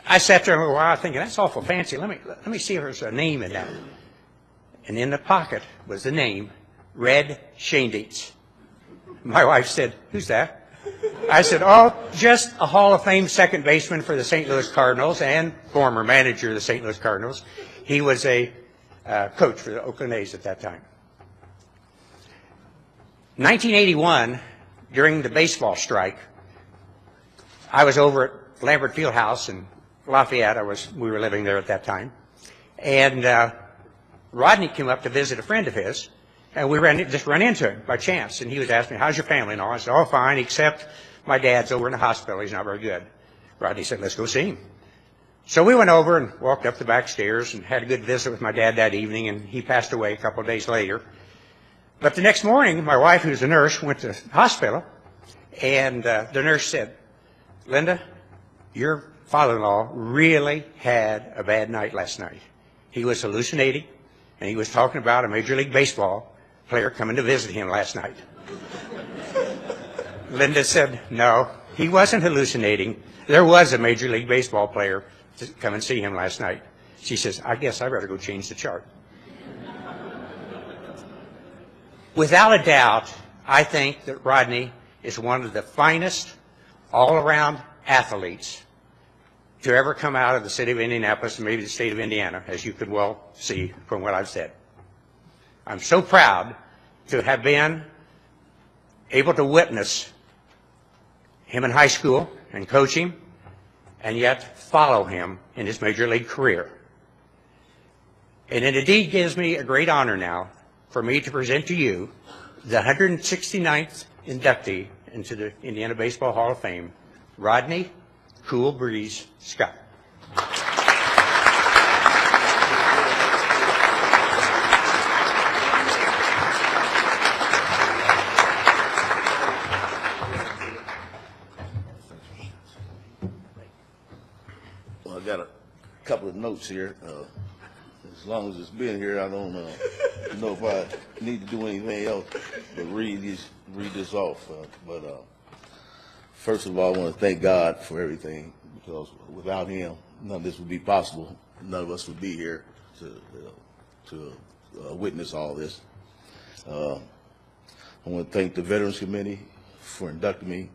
I sat there a while thinking, that's awful fancy. Let me see if there's a name in that. And in the pocket was the name, Red Schoendienst. My wife said, "Who's that?" I said, "Oh, just a Hall of Fame second baseman for the St. Louis Cardinals and former manager of the St. Louis Cardinals. He was a coach for the Oakland A's at that time." 1981, during the baseball strike, I was over at Lambert Fieldhouse in Lafayette. We were living there at that time. And Rodney came up to visit a friend of his, and we just ran into him by chance. And he was asking me, "How's your family?" And all. I said, "Oh, fine, except my dad's over in the hospital. He's not very good." Rodney said, "Let's go see him." So we went over and walked up the back stairs and had a good visit with my dad that evening, and he passed away a couple of days later. But the next morning, my wife, who's a nurse, went to the hospital, and the nurse said, "Linda, your father-in-law really had a bad night last night. He was hallucinating, and he was talking about a Major League Baseball player coming to visit him last night." Linda said, "No, he wasn't hallucinating. There was a Major League Baseball player to come and see him last night." She says, "I guess I better go change the chart." Without a doubt, I think that Rodney is one of the finest all-around athletes to ever come out of the city of Indianapolis and maybe the state of Indiana, as you could well see from what I've said. I'm so proud to have been able to witness him in high school and coach him, and yet follow him in his major league career. And it indeed gives me a great honor now for me to present to you the 169th inductee into the Indiana Baseball Hall of Fame, Rodney Cool Breeze Scott. Well, I got a couple of notes here. As long as it's been here, I don't know if I need to do anything else but read this off. First of all, I want to thank God for everything, because without Him, none of this would be possible. None of us would be here to witness all this. I want to thank the Veterans Committee for inducting me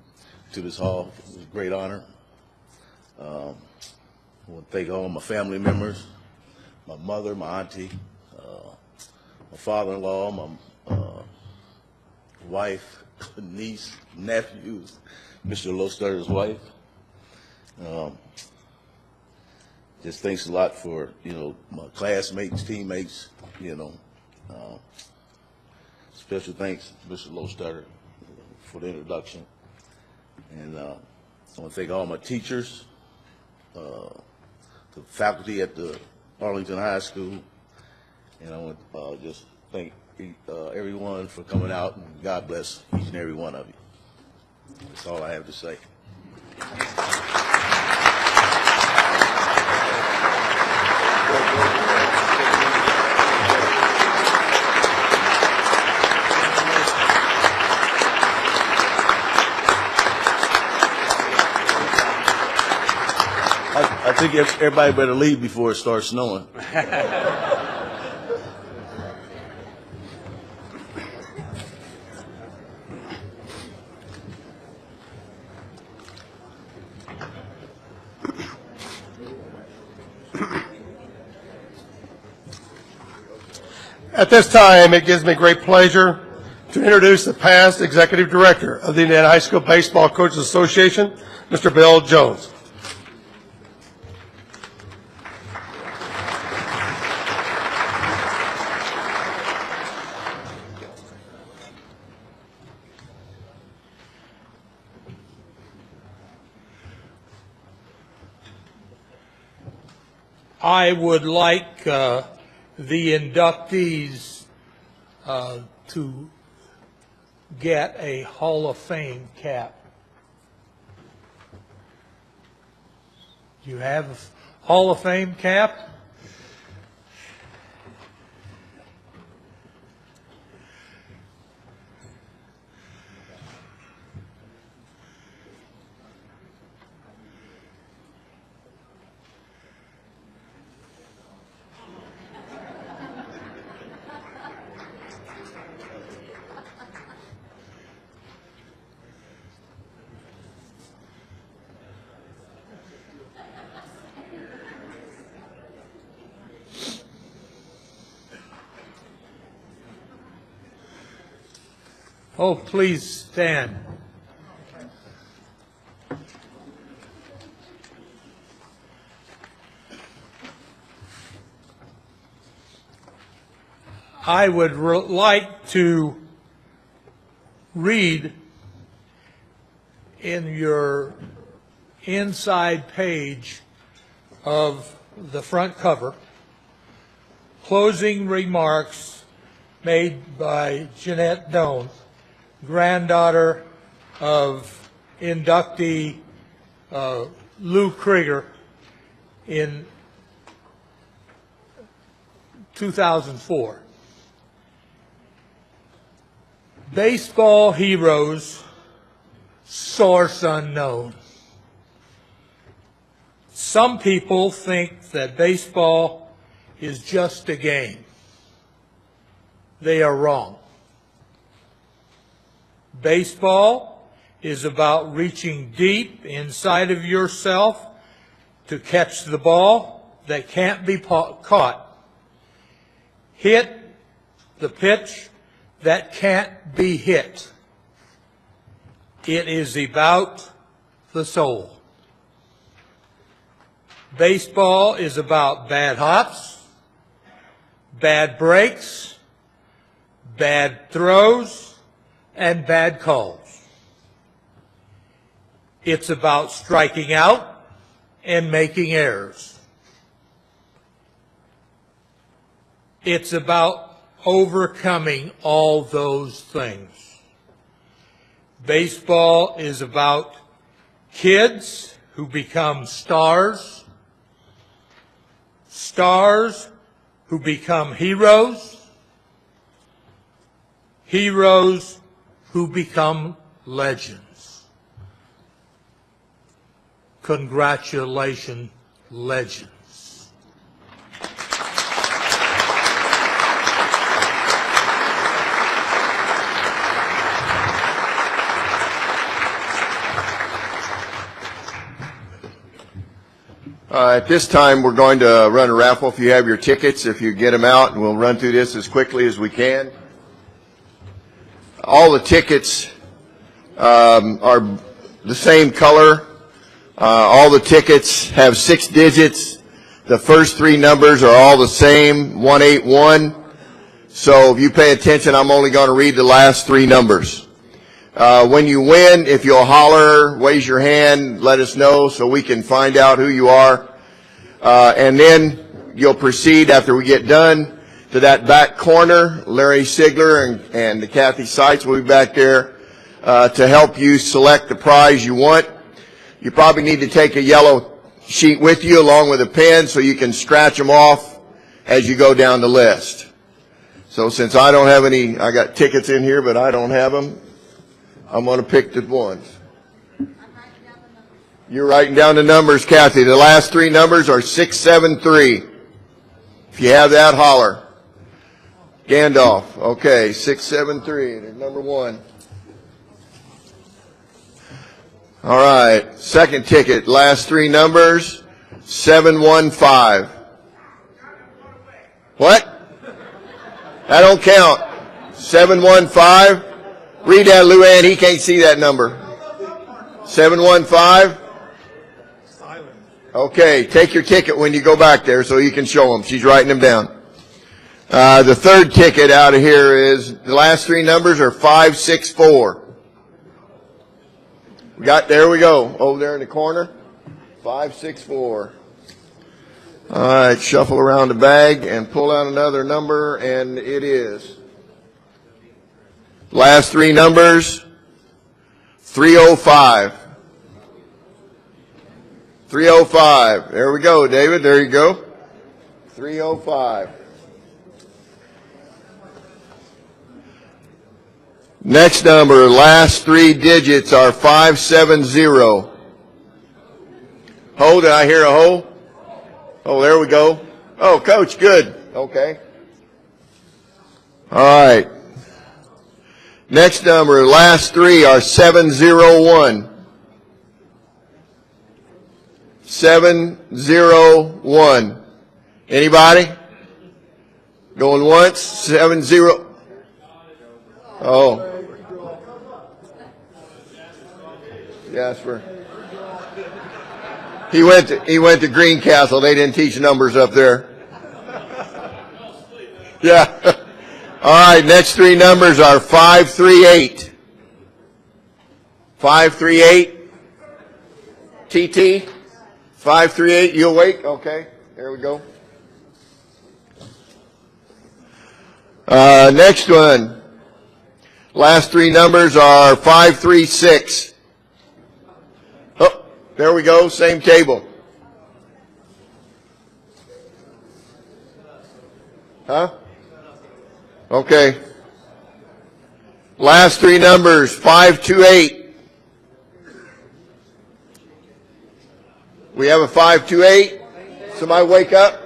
to this hall. It was a great honor. I want to thank all my family members, my mother, my auntie, my father-in-law, my wife, niece, nephews, Mr. Lostutter's wife. Just thanks a lot for, my classmates, teammates, special thanks to Mr. Lostutter for the introduction. And I want to thank all my teachers, the faculty at the Arlington High School, and I want to just thank everyone for coming out, and God bless each and every one of you. That's all I have to say. I think everybody better leave before it starts snowing. At this time, it gives me great pleasure to introduce the past Executive Director of the Indiana High School Baseball Coaches Association, Mr. Bill Jones. I would like the inductees to get a Hall of Fame cap. Do you have a Hall of Fame cap? Oh, please stand. I would like to read in your inside page of the front cover closing remarks made by Jeanette Doan, granddaughter of inductee Lou Krieger in 2004. Baseball heroes, source unknown. Some people think that baseball is just a game. They are wrong. Baseball is about reaching deep inside of yourself to catch the ball that can't be caught. Hit the pitch that can't be hit. It is about the soul. Baseball is about bad hops, bad breaks, bad throws, and bad calls. It's about striking out and making errors. It's about overcoming all those things. Baseball is about kids who become stars stars who become heroes, heroes who become legends. Congratulations, legends. At this time, we're going to run a raffle. If you have your tickets, if you get them out, and we'll run through this as quickly as we can. All the tickets are the same color. All the tickets have 6 digits. The first 3 numbers are all the same, 181. So if you pay attention, I'm only going to read the last 3 numbers. When you win, if you'll holler, raise your hand, let us know so we can find out who you are. And then you'll proceed after we get done to that back corner. Larry Sigler and Kathy Seitz will be back there to help you select the prize you want. You probably need to take a yellow sheet with you along with a pen so you can scratch them off as you go down the list. So since I don't have any, I got tickets in here, but I don't have them, I'm going to pick the ones. You're writing down the numbers, Kathy. The last 3 numbers are 673. If you have that, holler. Gandalf. Okay, 673. There's number 1. All right. Second ticket. Last 3 numbers, 715. What? That don't count. 715. Read that, Luann. He can't see that number. 715. Okay, take your ticket when you go back there so you can show them. She's writing them down. The third ticket out of here is, the last 3 numbers are 564. There we go. Over there in the corner. 564. All right, shuffle around the bag and pull out another number, and it is. Last 3 numbers, 305. 305. There we go, David. There you go. 305. Next number, last 3 digits are 570. Ho, did I hear a ho? Oh, there we go. Oh, Coach, good. Okay. All right. Next number, last 3 are 701. 701. Anybody? Going once? 70. Oh. Jasper. He went to Greencastle. They didn't teach numbers up there. Yeah. All right, next 3 numbers are 538. 538. TT. 538. You awake? Okay. There we go. Next one. Last 3 numbers are 536. Oh, there we go. Same table. Huh? Okay. Last 3 numbers, 528. We have a 528. Somebody wake up.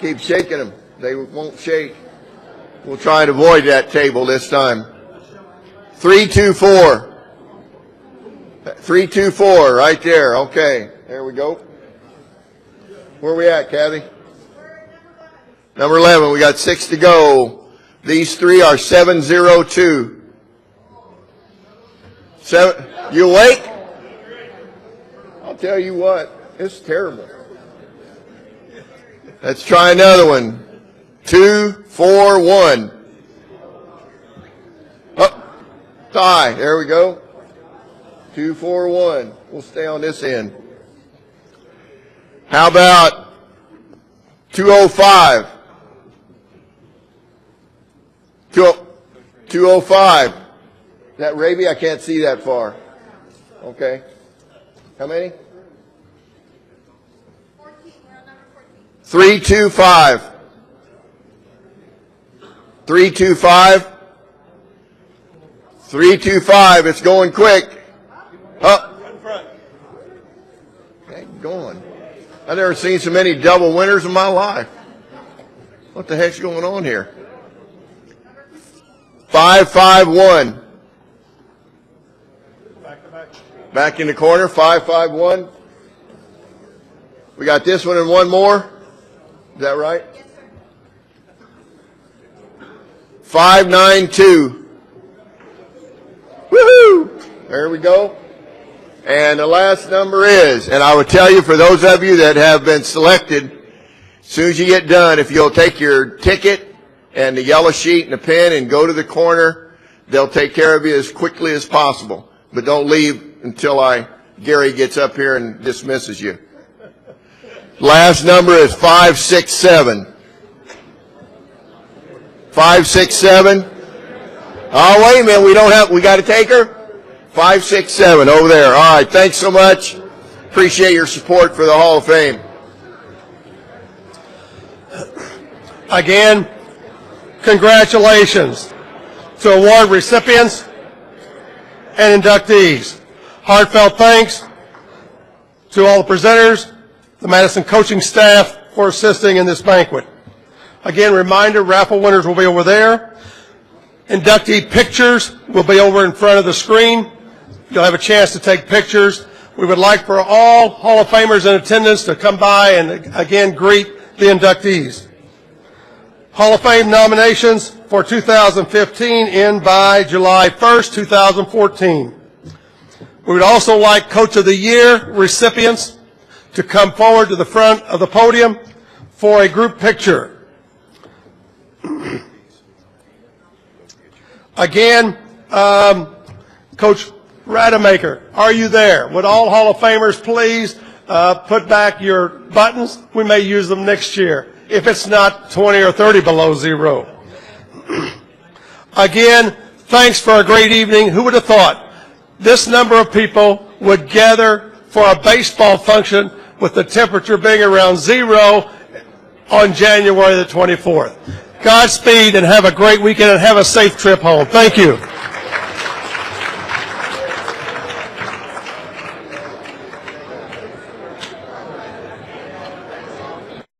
Keep shaking them. They won't shake. We'll try to avoid that table this time. 324. 324, right there. Okay, there we go. Where are we at, Kathy? Number 11. We got 6 to go. These 3 are 702. You awake? I'll tell you what, it's terrible. Let's try another one. 241. Oh, tie. There we go. 241. We'll stay on this end. How about 205? 205. Is that Raby? I can't see that far. Okay. How many? 325. 325. 325. It's going quick. Up. Okay, going. I've never seen so many double winners in my life. What the heck's going on here? 551. Back in the corner, 551. We got this one and one more. Is that right? Yes, sir. 592. Woohoo! There we go. And the last number is, and I would tell you for those of you that have been selected, as soon as you get done, if you'll take your ticket and the yellow sheet and the pen and go to the corner, they'll take care of you as quickly as possible. But don't leave until Gary gets up here and dismisses you. Last number is 567. 567. Oh, wait a minute. We got to take her? 567 over there. All right. Thanks so much. Appreciate your support for the Hall of Fame. Again, congratulations to award recipients and inductees. Heartfelt thanks to all the presenters, the Madison coaching staff for assisting in this banquet. Again, reminder, raffle winners will be over there. Inductee pictures will be over in front of the screen. You'll have a chance to take pictures. We would like for all Hall of Famers in attendance to come by and again greet the inductees. Hall of Fame nominations for 2015 end by July 1st, 2014. We would also like Coach of the Year recipients to come forward to the front of the podium for a group picture. Again, Coach Rademacher, are you there? Would all Hall of Famers please put back your buttons? We may use them next year if it's not 20 or 30 below zero. Again, thanks for a great evening. Who would have thought this number of people would gather for a baseball function with the temperature being around zero on January the 24th. Godspeed and have a great weekend and have a safe trip home. Thank you.